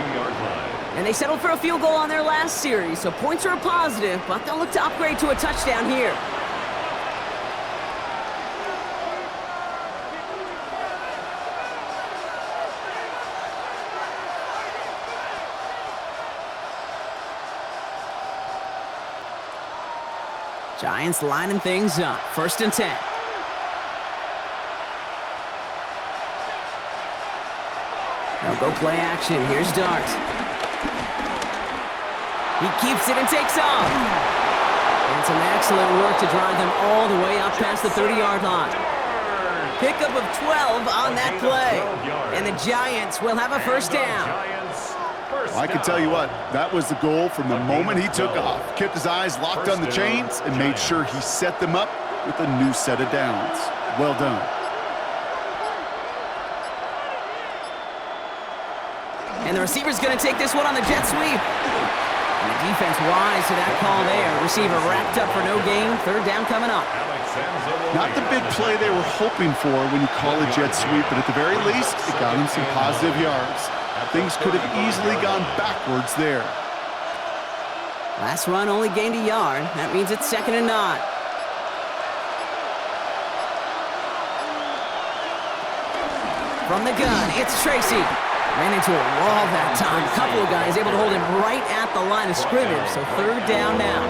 And they settled for a field goal on their last series, so points are a positive, but they'll look to upgrade to a touchdown here. Giants lining things up. First and 10. They'll go play action. Here's Dart. He keeps it and takes off. And some excellent work to drive them all the way up past the 30-yard line. Pickup of 12 on that play. And the Giants will have a first down. Well, I can tell you what, that was the goal from the moment he took off. Kept his eyes locked on the chains and made sure he set them up with a new set of downs. Well done. And the receiver's going to take this one on the jet sweep. And the defense wise to that call there. Receiver wrapped up for no gain. Third down coming up. Not the big play they were hoping for when you call a jet sweep, but at the very least, it got him some positive yards. Things could have easily gone backwards there. Last run only gained a yard. That means it's 2nd and 9. From the gun, it's Tracy. Ran into a wall that time. A couple of guys able to hold him right at the line of scrimmage, so third down now.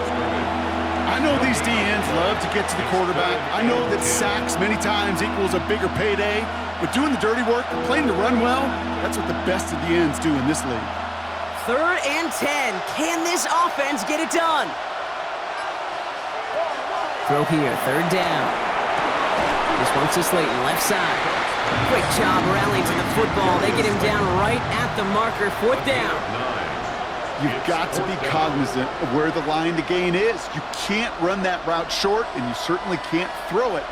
I know these DNs love to get to the quarterback. I know that sacks many times equals a bigger payday, but doing the dirty work, playing to run well, that's what the best of the ends do in this league. 3rd and 10. Can this offense get it done? Throw here, 3rd down. This one's to Slayton, left side. Great job rallying to the football. They get him down right at the marker, 4th down. You've got to be cognizant of where the line to gain is. You can't run that route short, and you certainly can't throw it.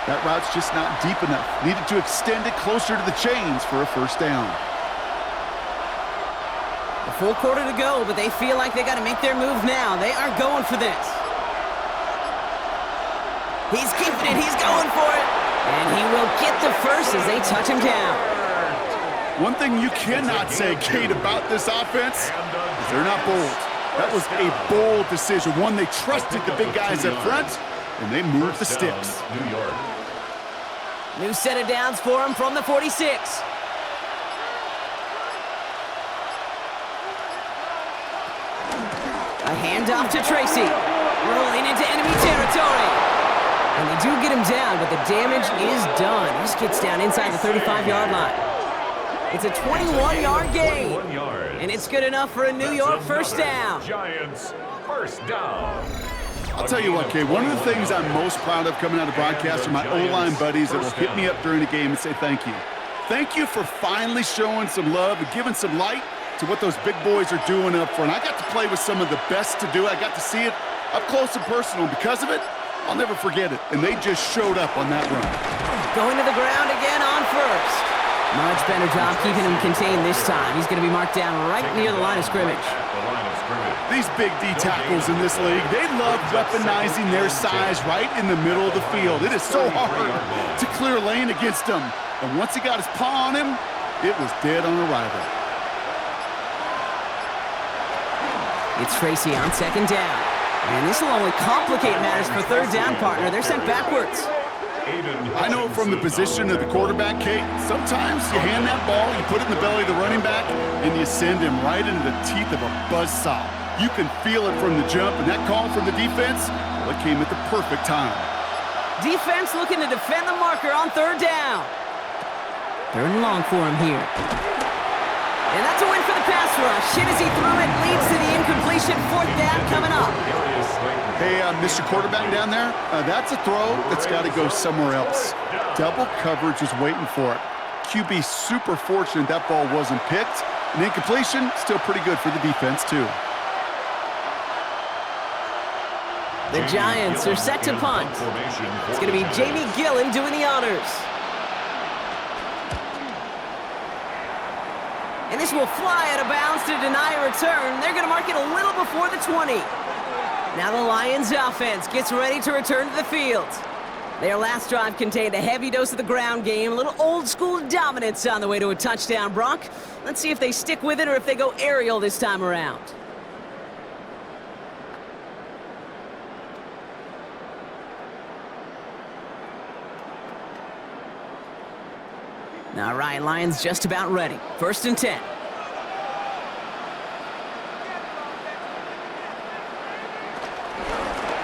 That route's just not deep enough. Needed to extend it closer to the chains for a first down. A full quarter to go, but they feel like they got to make their move now. They are going for this. He's keeping it. He's going for it. And he will get the first as they touch him down. One thing you cannot say, Kate, about this offense is they're not bold. That was a bold decision. One, they trusted the big guys up front, and they moved the sticks. New York. New set of downs for him from the 46. A handoff to Tracy. Rolling into enemy territory. And they do get him down, but the damage is done. This gets down inside the 35-yard line. It's a 21-yard gain. 21 yards. And it's good enough for a New York first down. Giants first down. I'll tell you what, Kay, one of the things I'm most proud of coming out of broadcast are my O-line buddies that will hit me up during the game and say thank you. Thank you for finally showing some love and giving some light to what those big boys are doing up front. I got to play with some of the best to do it. I got to see it up close and personal. Because of it, I'll never forget it. And they just showed up on that run. Going to the ground again on first. Much better job keeping him contained this time. He's going to be marked down right near the line of scrimmage. These big D tackles in this league, they love weaponizing their size right in the middle of the field. It is so hard to clear lane against them. And once he got his paw on him, it was dead on arrival. It's Tracy on second down. And this will only complicate matters for third down, partner. They're sent backwards. I know from the position of the quarterback, Kate, sometimes you hand that ball, you put it in the belly of the running back, and you send him right into the teeth of a buzzsaw. You can feel it from the jump, and that call from the defense, well, it came at the perfect time. Defense looking to defend the marker on third down. Third and long for him here. And that's a win for the pass rush. Hit as he threw it, leads to the incompletion. Fourth down coming up. Hey, Mr. Quarterback down there, that's a throw that's got to go somewhere else. Double coverage was waiting for it. QB super fortunate that ball wasn't picked. And incompletion, still pretty good for the defense, too. The Giants are set to punt. It's going to be Jamie Gillen doing the honors. And this will fly out of bounds to deny a return. They're going to mark it a little before the 20. Now the Lions offense gets ready to return to the field. Their last drive contained a heavy dose of the ground game, a little old school dominance on the way to a touchdown, Brock. Let's see if they stick with it or if they go aerial this time around. All right, Lions just about ready. First and 10.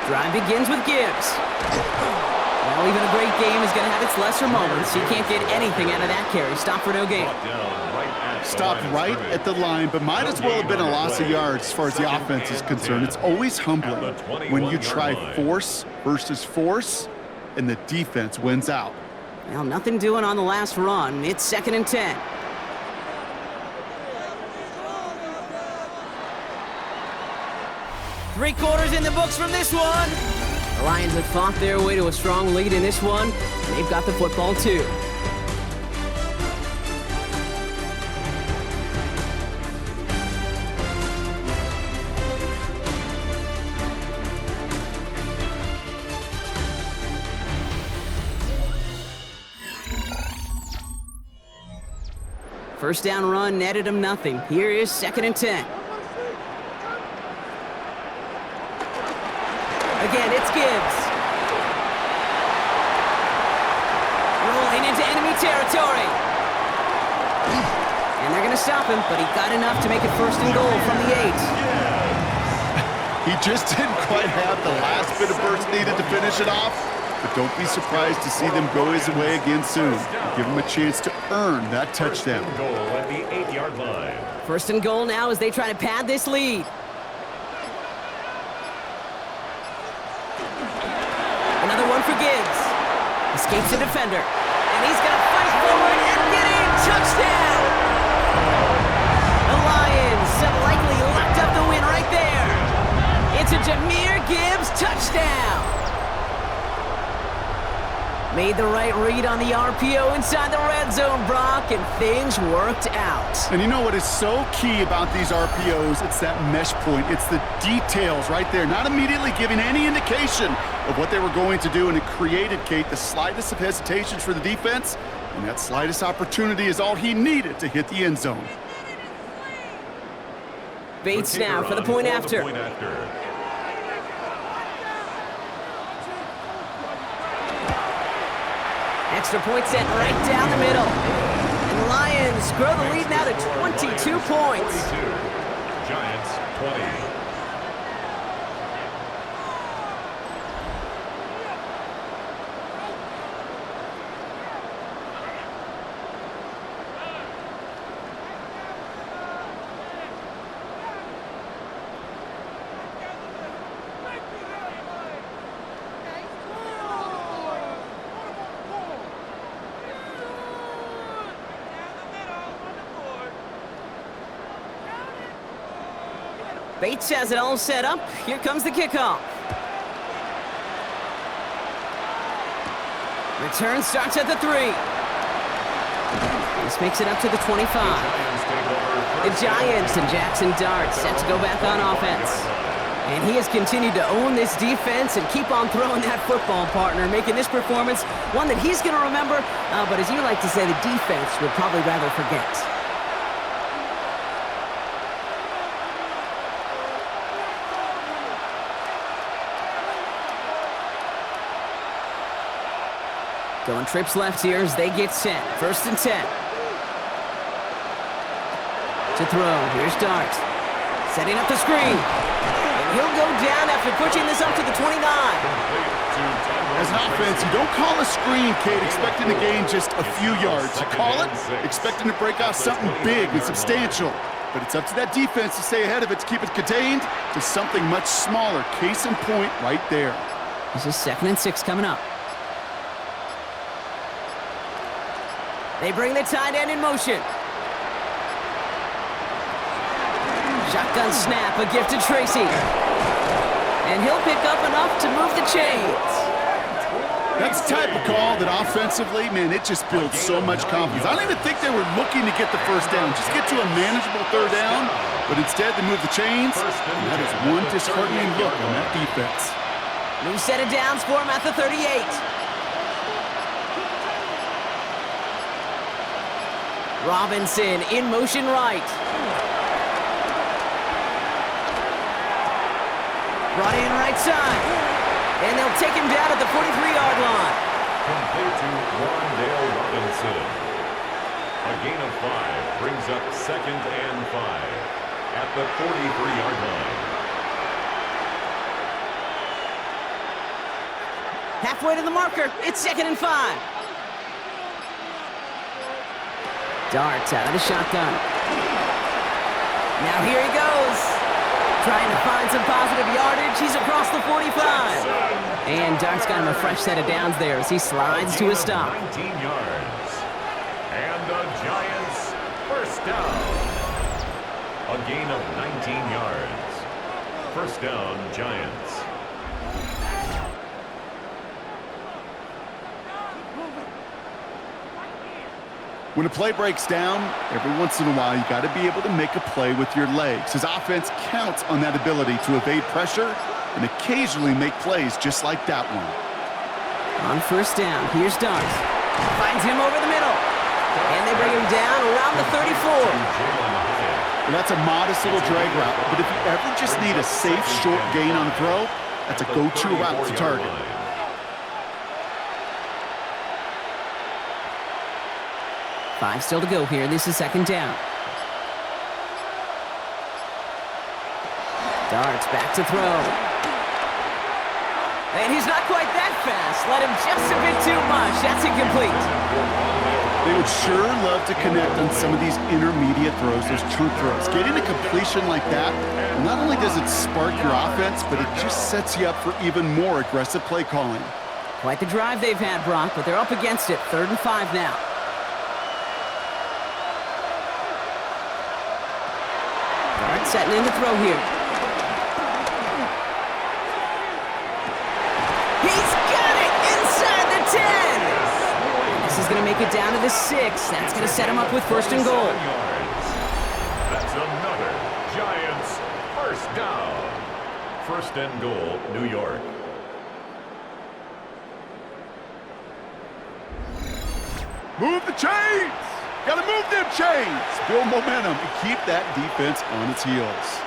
Drive begins with Gibbs. Well, even a great game is going to have its lesser moments. You can't get anything out of that carry. Stop for no gain. Stopped right at the line, but might as well have been a loss of yards as far as the offense is concerned. It's always humbling when you try force versus force, and the defense wins out. Well, nothing doing on the last run. It's second and 10. Three quarters in the books from this one. The Lions have fought their way to a strong lead in this one, and they've got the football too. First down run netted him nothing. Here is second and 10. Again, it's Gibbs. Rolling into enemy territory. And they're going to stop him, but he got enough to make it first and goal from the 8. He just didn't quite have the last bit of burst needed to finish it off, but don't be surprised to see them go his way again soon. Give him a chance to earn that touchdown. First and goal at the 8-yard line. First and goal now as they try to pad this lead. Another one for Gibbs. Escapes the defender. And he's going to fight forward and get in. Touchdown! The Lions have likely locked up the win right there. It's a Jahmyr Gibbs touchdown. Made the right read on the RPO inside the red zone, Brock, and things worked out. And you know what is so key about these RPOs? It's that mesh point. It's the details right there, not immediately giving any indication of what they were going to do, and it created, Kate, the slightest of hesitations for the defense, and that slightest opportunity is all he needed to hit the end zone. Bates now for the point after. Extra point set right down the middle. And the Lions grow the lead now to 22 points. 22. Giants 20. Bates has it all set up. Here comes the kickoff. Return starts at the 3. This makes it up to the 25. The Giants and Jackson Dart set to go back on offense. And he has continued to own this defense and keep on throwing that football, partner, making this performance one that he's going to remember, but as you like to say, the defense would probably rather forget. Going trips left here as they get set. 1st and 10. To throw. Here's Dart. Setting up the screen. And he'll go down after pushing this up to the 29. As an offense, you don't call a screen, Kate, expecting to gain just a few yards. You call it expecting to break off something big and substantial. But it's up to that defense to stay ahead of it, to keep it contained to something much smaller. Case in point right there. This is 2nd and 6 coming up. They bring the tight end in motion. Shotgun snap, a gift to Tracy. And he'll pick up enough to move the chains. That's the type of call that offensively, man, it just builds so much confidence. I don't even think they were looking to get the 1st down, just get to a manageable 3rd down, but instead they move the chains, and that is one disheartening look on that defense. New set of downs for him at the 38. Robinson in motion right. Brought in right side. And they'll take him down at the 43-yard line. Complete to Wandale Robinson. A gain of 5 brings up 2nd and 5 at the 43-yard line. Halfway to the marker. It's 2nd and 5. Dart out of the shotgun. Now here he goes. Trying to find some positive yardage. He's across the 45. And Dart's got him a fresh set of downs there as he slides to a stop. 19 yards. And the Giants 1st down. A gain of 19 yards. 1st down, Giants. When a play breaks down, every once in a while, you got to be able to make a play with your legs. His offense counts on that ability to evade pressure and occasionally make plays just like that one. On 1st down, here's Dart. Finds him over the middle. And they bring him down around the 34. And that's a modest little drag route, but if you ever just need a safe, short gain on a throw, that's a go-to route to target. Five still to go here. This is 2nd down. Dart's back to throw. And he's not quite that fast. Let him just a bit too much. That's incomplete. They would sure love to connect on some of these intermediate throws, those chunk throws. Getting a completion like that, not only does it spark your offense, but it just sets you up for even more aggressive play calling. Quite the drive they've had, Brock, but they're up against it. 3rd and 5 now. Dart setting in to throw here. He's got it inside the 10. This is going to make it down to the 6. That's going to set him up with 1st and goal. That's another Giants 1st down. 1st and goal, New York. Move the chains! Gotta move them chains! Build momentum and keep that defense on its heels.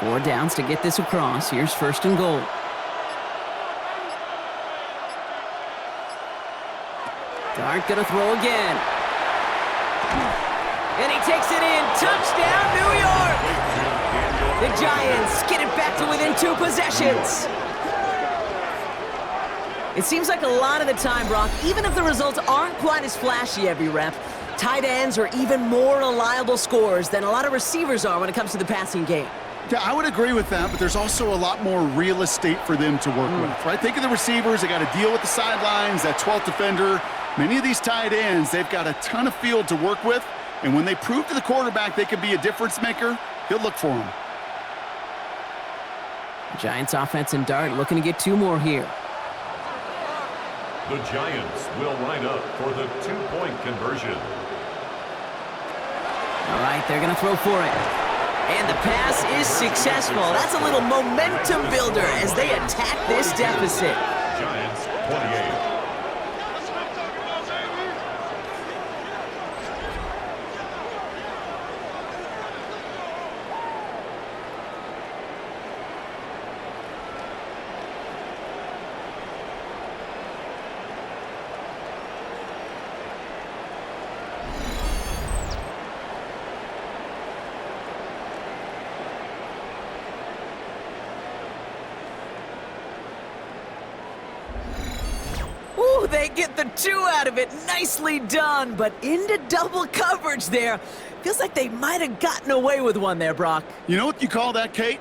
4 downs to get this across. Here's 1st and goal. Dart gonna throw again. And he takes it in. Touchdown, New York! The Giants get it back to within 2 possessions. It seems like a lot of the time, Brock, even if the results aren't quite as flashy every rep, tight ends are even more reliable scorers than a lot of receivers are when it comes to the passing game. Yeah, I would agree with that, but there's also a lot more real estate for them to work with, right? Think of the receivers. They got to deal with the sidelines, that 12th defender. Many of these tight ends, they've got a ton of field to work with, and when they prove to the quarterback they can be a difference maker, he'll look for him. Giants offense and dart looking to get 2 more here. The Giants will line up for the 2-point conversion. All right, they're going to throw for it. And the pass is successful. That's a little momentum builder as they attack this deficit. Giants 28. Ooh, they get the 2 out of it. Nicely done, but into double coverage there. Feels like they might have gotten away with one there, Brock. You know what you call that, Kate?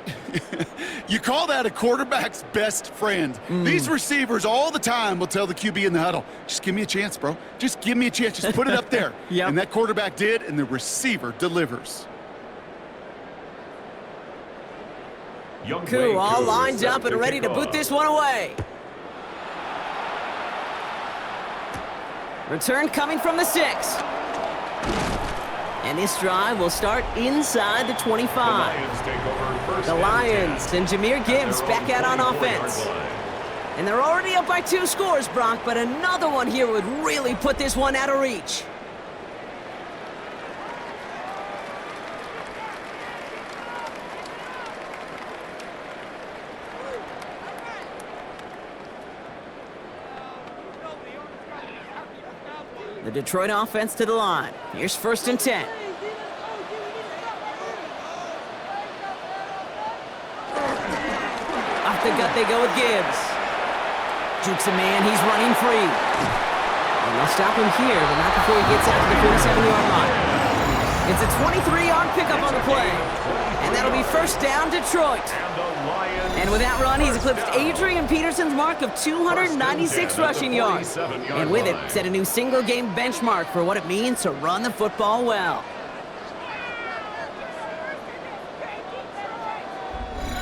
You call that a quarterback's best friend. These receivers all the time will tell the QB in the huddle, just give me a chance, bro. Just give me a chance. Just put it up there. Yep. And that quarterback did, and the receiver delivers. Koo all lined up and ready to boot this one away. Return coming from the 6. And this drive will start inside the 25. The Lions and Jahmyr Gibbs back out on offense. And they're already up by 2 scores, Brock, but another one here would really put this one out of reach. The Detroit offense to the line. Here's 1st and 10. Off the gut they go with Gibbs. Jukes a man, he's running free. And they'll stop him here, but not before he gets out to the 47-yard line. It's a 23-yard pickup on the play. And that'll be 1st down, Detroit. And with that run, he's eclipsed Adrian Peterson's mark of 296 rushing yards. And with it, set a new single-game benchmark for what it means to run the football well.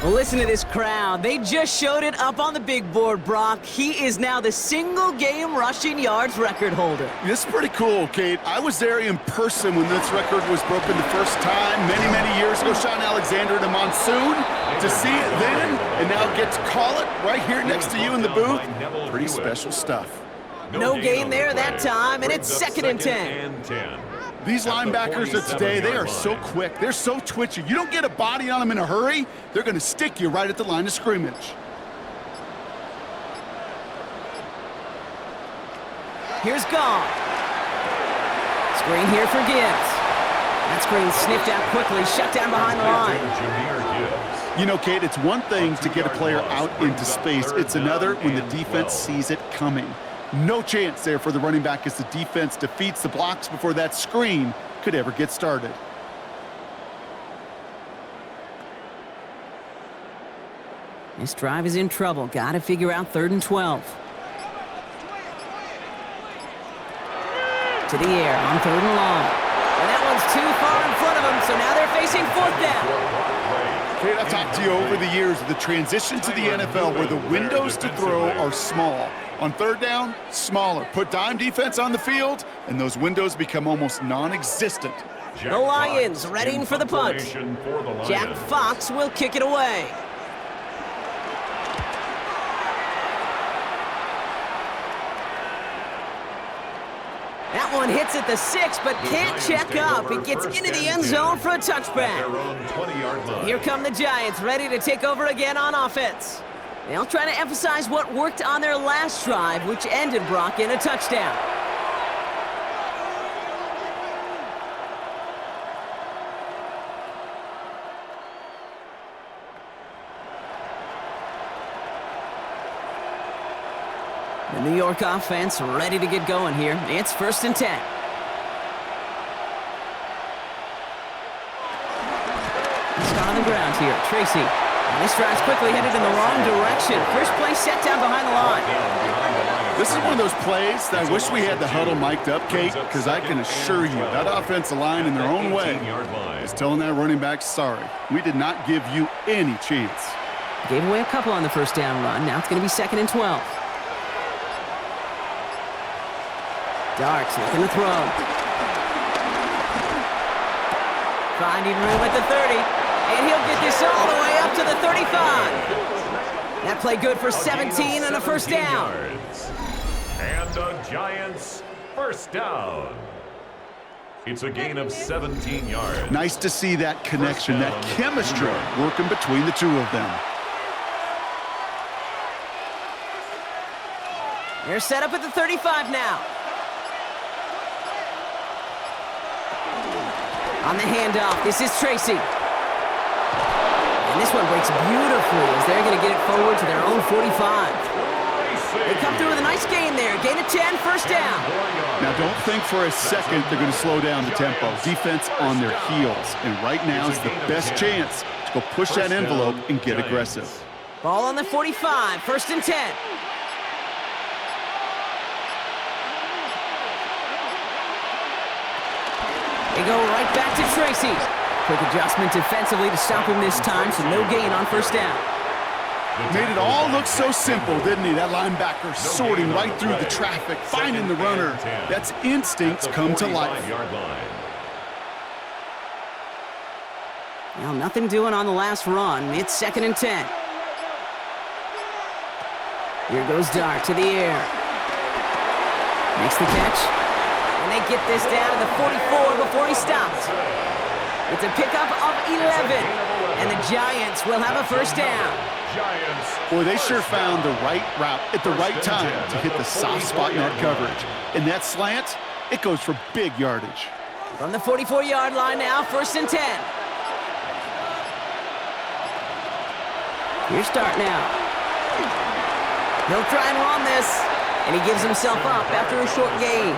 Well, listen to this crowd. They just showed it up on the big board, Brock. He is now the single-game rushing yards record holder. This is pretty cool, Kate. I was there in person when this record was broken the first time many, many years ago. Sean Alexander and a monsoon. To see it then and now get to call it right here next to you in the booth, pretty special stuff. No gain there that time, and it's 2nd and 10. These linebackers of today, they are so quick. They're so twitchy. You don't get a body on them in a hurry, they're going to stick you right at the line of scrimmage. Here's Goff. Screen here for Gibbs. That screen sniffed out quickly, shut down behind the line. You know, Kate, it's one thing to get a player out into space. It's another when the defense sees it coming. No chance there for the running back as the defense defeats the blocks before that screen could ever get started. This drive is in trouble. Got to figure out 3rd and 12. To the air on 3rd and long. And that one's too far in front of them, so now they're facing 4th down. Kate, I've talked to you over the years of the transition to the NFL where the windows to throw are small. On 3rd down, smaller. Put dime defense on the field, and those windows become almost non-existent. The Lions readying for the punt. Jack Fox will kick it away. That one hits at the 6, but can't check up. It gets into the end zone for a touchback. Here come the Giants, ready to take over again on offense. They'll try to emphasize what worked on their last drive, which ended, Brock, in a touchdown. The New York offense ready to get going here. It's 1st and 10. Scott on the ground here. Tracy. And this drive's quickly headed in the wrong direction. First play set down behind the line. This is one of those plays that I wish we had the huddle mic'd up, Kate, because I can assure you that offensive line in their own way is telling that running back, sorry, we did not give you any chance. Gave away a couple on the first down run. Now it's going to be 2nd and 12. Darts looking to throw. Finding room at the 30. And he'll get this all the way up to the 35. That play good for 17 and a first down. And the Giants first down. It's a gain of 17 yards. Nice to see that connection, that chemistry working between the two of them. They're set up at the 35 now. On the handoff, this is Tracy. And this one breaks beautifully as they're going to get it forward to their own 45. They come through with a nice gain there. Gain of 10, first down. Now, don't think for a second they're going to slow down the tempo. Defense on their heels. And right now is the best chance to go push that envelope and get aggressive. Ball on the 45, 1st and 10. They go right back to Tracy. Quick adjustment defensively to stop him this time, so no gain on first down. Made it all look so simple, didn't he? That linebacker sorting right through the traffic, finding the runner. That's instincts come to life. Well, nothing doing on the last run. It's 2nd and 10. Here goes Dart to the air. Makes the catch. And they get this down to the 44 before he stops. It's a pickup of 11. And the Giants will have a first down. Boy, they sure found the right route at the right time to hit the soft spot in that coverage. And that slant, it goes for big yardage. From the 44-yard line now, 1st and 10. Here's Dart now. He'll try and run this, and he gives himself up after a short gain.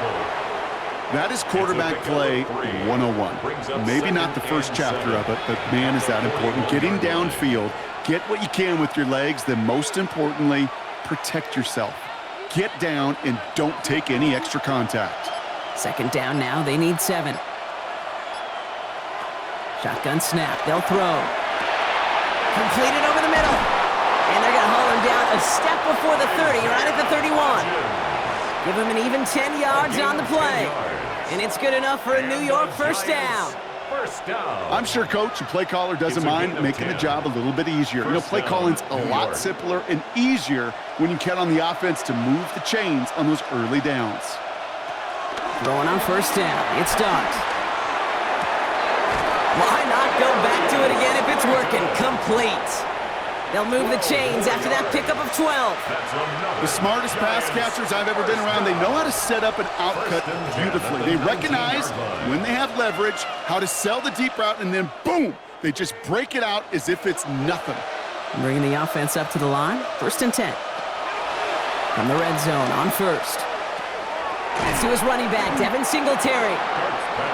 That is quarterback play 101. Maybe not the first chapter of it, but man, is that important. Getting downfield, get what you can with your legs, then most importantly, protect yourself. Get down and don't take any extra contact. 2nd down now, they need 7. Shotgun snap, they'll throw. Completed over the middle. And they're going to haul him down a step before the 30, right at the 31. Give him an even 10 yards on the play. And it's good enough for a New York first down. I'm sure coach and play caller doesn't mind making the job a little bit easier. You know, play calling's a lot simpler and easier when you count on the offense to move the chains on those early downs. Throwing on first down, it's Dart. Why not go back to it again if it's working? Complete. They'll move the chains after that pickup of 12. The smartest pass catchers I've ever been around, they know how to set up an outcut beautifully. They recognize when they have leverage, how to sell the deep route, and then boom, they just break it out as if it's nothing. Bringing the offense up to the line, 1st and 10. From the red zone on first. That's to his running back, Devin Singletary.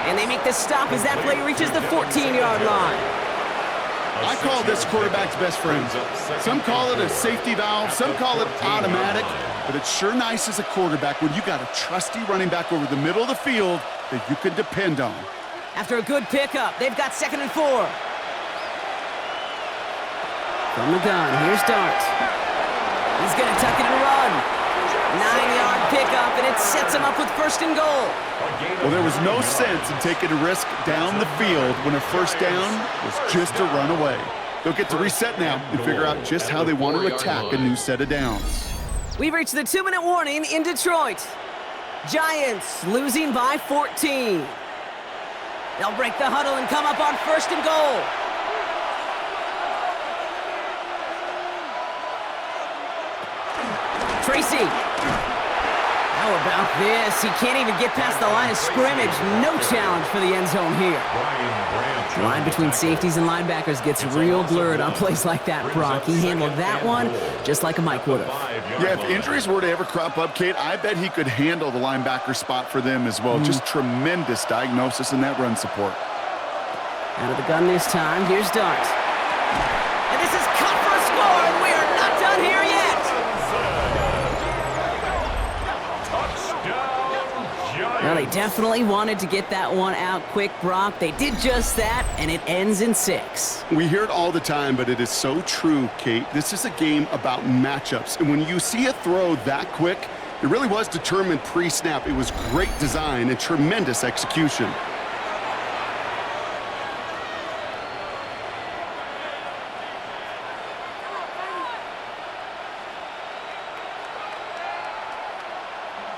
And they make the stop as that play reaches the 14-yard line. I call this quarterback's best friend. Some call it a safety valve, some call it automatic, but it's sure nice as a quarterback when you got a trusty running back over the middle of the field that you can depend on. After a good pickup, they've got 2nd and 4. From the gun, here's Dart. He's going to tuck it and run. 9-yard pickup, and it sets him up with 1st and goal. Well, there was no sense in taking a risk down the field when a first down was just a run away. They'll get to reset now and figure out just how they want to attack a new set of downs. We've reached the 2-minute warning in Detroit. Giants losing by 14. They'll break the huddle and come up on 1st and goal. Tracy. How about this? He can't even get past the line of scrimmage. No challenge for the end zone here. The line between safeties and linebackers gets real blurred on plays like that, Brock. He handled that one just like a Mike would have. Yeah, if injuries were to ever crop up, Kate, I bet he could handle the linebacker spot for them as well. Just tremendous diagnosis in that run support. Out of the gun this time, here's Dart. And this is cut for a score, and we are not done here yet. definitely wanted to get that one out quick, Brock. They did just that, and it ends in 6. We hear it all the time, but it is so true, Kate. This is a game about matchups. And when you see a throw that quick, it really was determined pre-snap. It was great design and tremendous execution.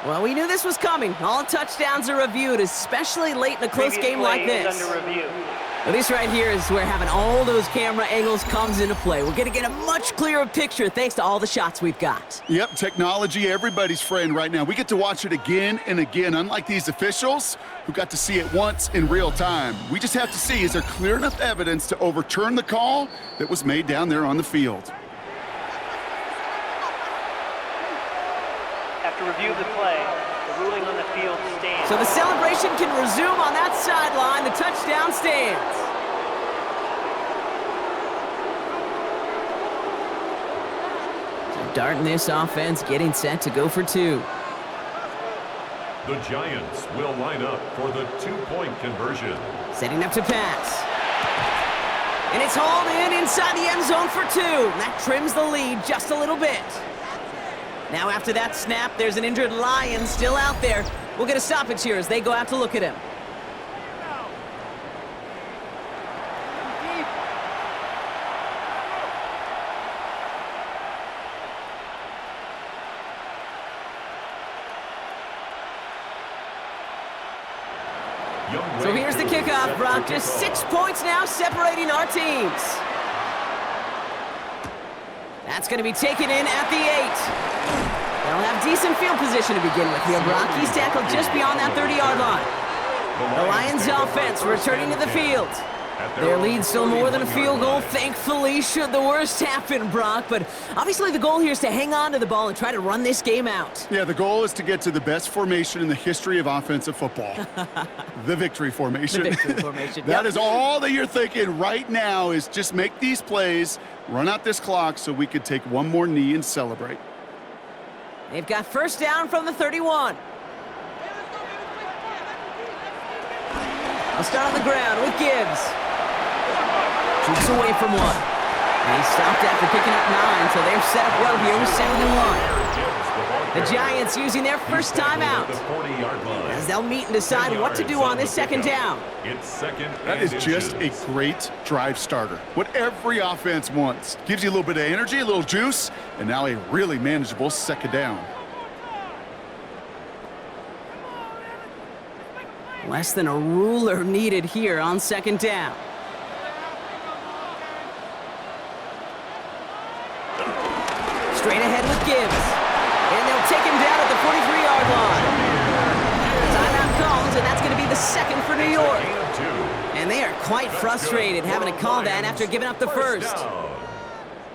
Well, we knew this was coming. All touchdowns are reviewed, especially late in a close game like this. Well, this right here is where having all those camera angles comes into play. We're going to get a much clearer picture thanks to all the shots we've got. Yep, technology, everybody's friend right now. We get to watch it again and again, unlike these officials who got to see it once in real time. We just have to see, is there clear enough evidence to overturn the call that was made down there on the field? After review of the play, the ruling on the field stands. So the celebration can resume on that sideline. The touchdown stands. So Dart in this offense getting set to go for 2. The Giants will line up for the 2-point conversion. Setting up to pass. And it's hauled in inside the end zone for 2. And that trims the lead just a little bit. Now after that snap, there's an injured Lion still out there. We'll get a stoppage here as they go out to look at him. So here's the kickoff, Brock. Just 6 points now separating our teams. That's going to be taken in at the 8. They'll have decent field position to begin with here, Brock. He's tackled just beyond that 30-yard line. The Lions offense returning to the field. Their lead still more than a field goal, thankfully, should the worst happen, Brock. But obviously the goal here is to hang on to the ball and try to run this game out. Yeah, the goal is to get to the best formation in the history of offensive football. The victory formation. The victory formation. That is all that you're thinking right now, is just make these plays, run out this clock so we could take one more knee and celebrate. They've got first down from the 31. I'll start on the ground with Gibbs. Shoots away from 1. And he stopped after picking up 9, so they're set up well here with 2nd and 1. The Giants using their first timeout as they'll meet and decide what to do on this 2nd down. That is just a great drive starter. What every offense wants. Gives you a little bit of energy, a little juice, and now a really manageable 2nd down. Less than a ruler needed here on 2nd down. Straight ahead with Gibbs. And they'll take him down at the 43-yard line. Timeout calls, and that's going to be the 2nd for New York. And they are quite frustrated having to call that after giving up the first.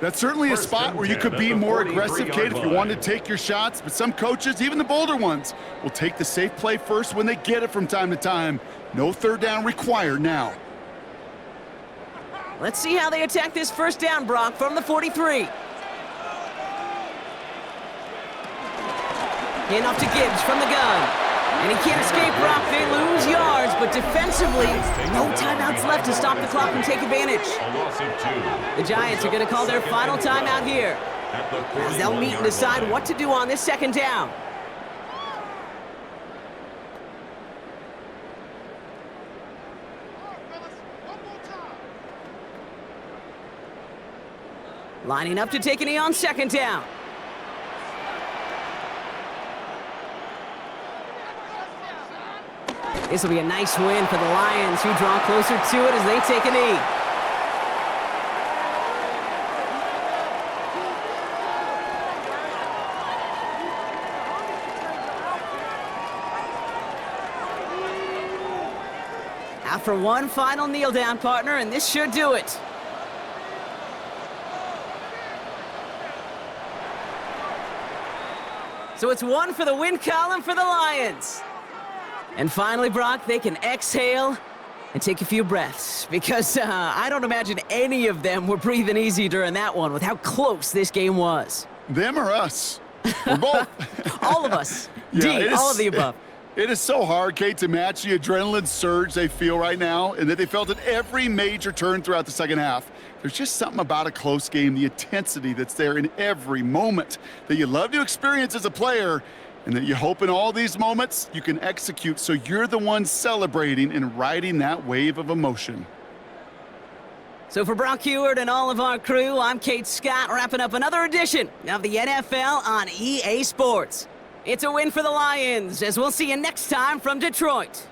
That's certainly a spot where you could be more aggressive, Kate, if you wanted to take your shots. But some coaches, even the bolder ones, will take the safe play first when they get it from time to time. No 3rd down required now. Let's see how they attack this first down, Brock, from the 43. In off to Gibbs from the gun. And he can't escape, Brock. They lose yards, but defensively, no timeouts left to stop the clock and take advantage. The Giants are going to call their final timeout here, as they'll meet and decide what to do on this 2nd down. Lining up to take a knee on 2nd down. This will be a nice win for the Lions, who draw closer to it as they take a knee. Out for one final kneel down, partner, and this should do it. So it's 1 for the win column for the Lions. And finally, Brock, they can exhale and take a few breaths, because I don't imagine any of them were breathing easy during that one with how close this game was. Them or us? We're both. All of us. Yeah, D, all of the above. It is so hard, Kate, to match the adrenaline surge they feel right now and that they felt at every major turn throughout the second half. There's just something about a close game, the intensity that's there in every moment that you love to experience as a player, and that you hope in all these moments you can execute so you're the one celebrating and riding that wave of emotion. So for Brock Heward and all of our crew, I'm Kate Scott, wrapping up another edition of the NFL on EA Sports. It's a win for the Lions, as we'll see you next time from Detroit.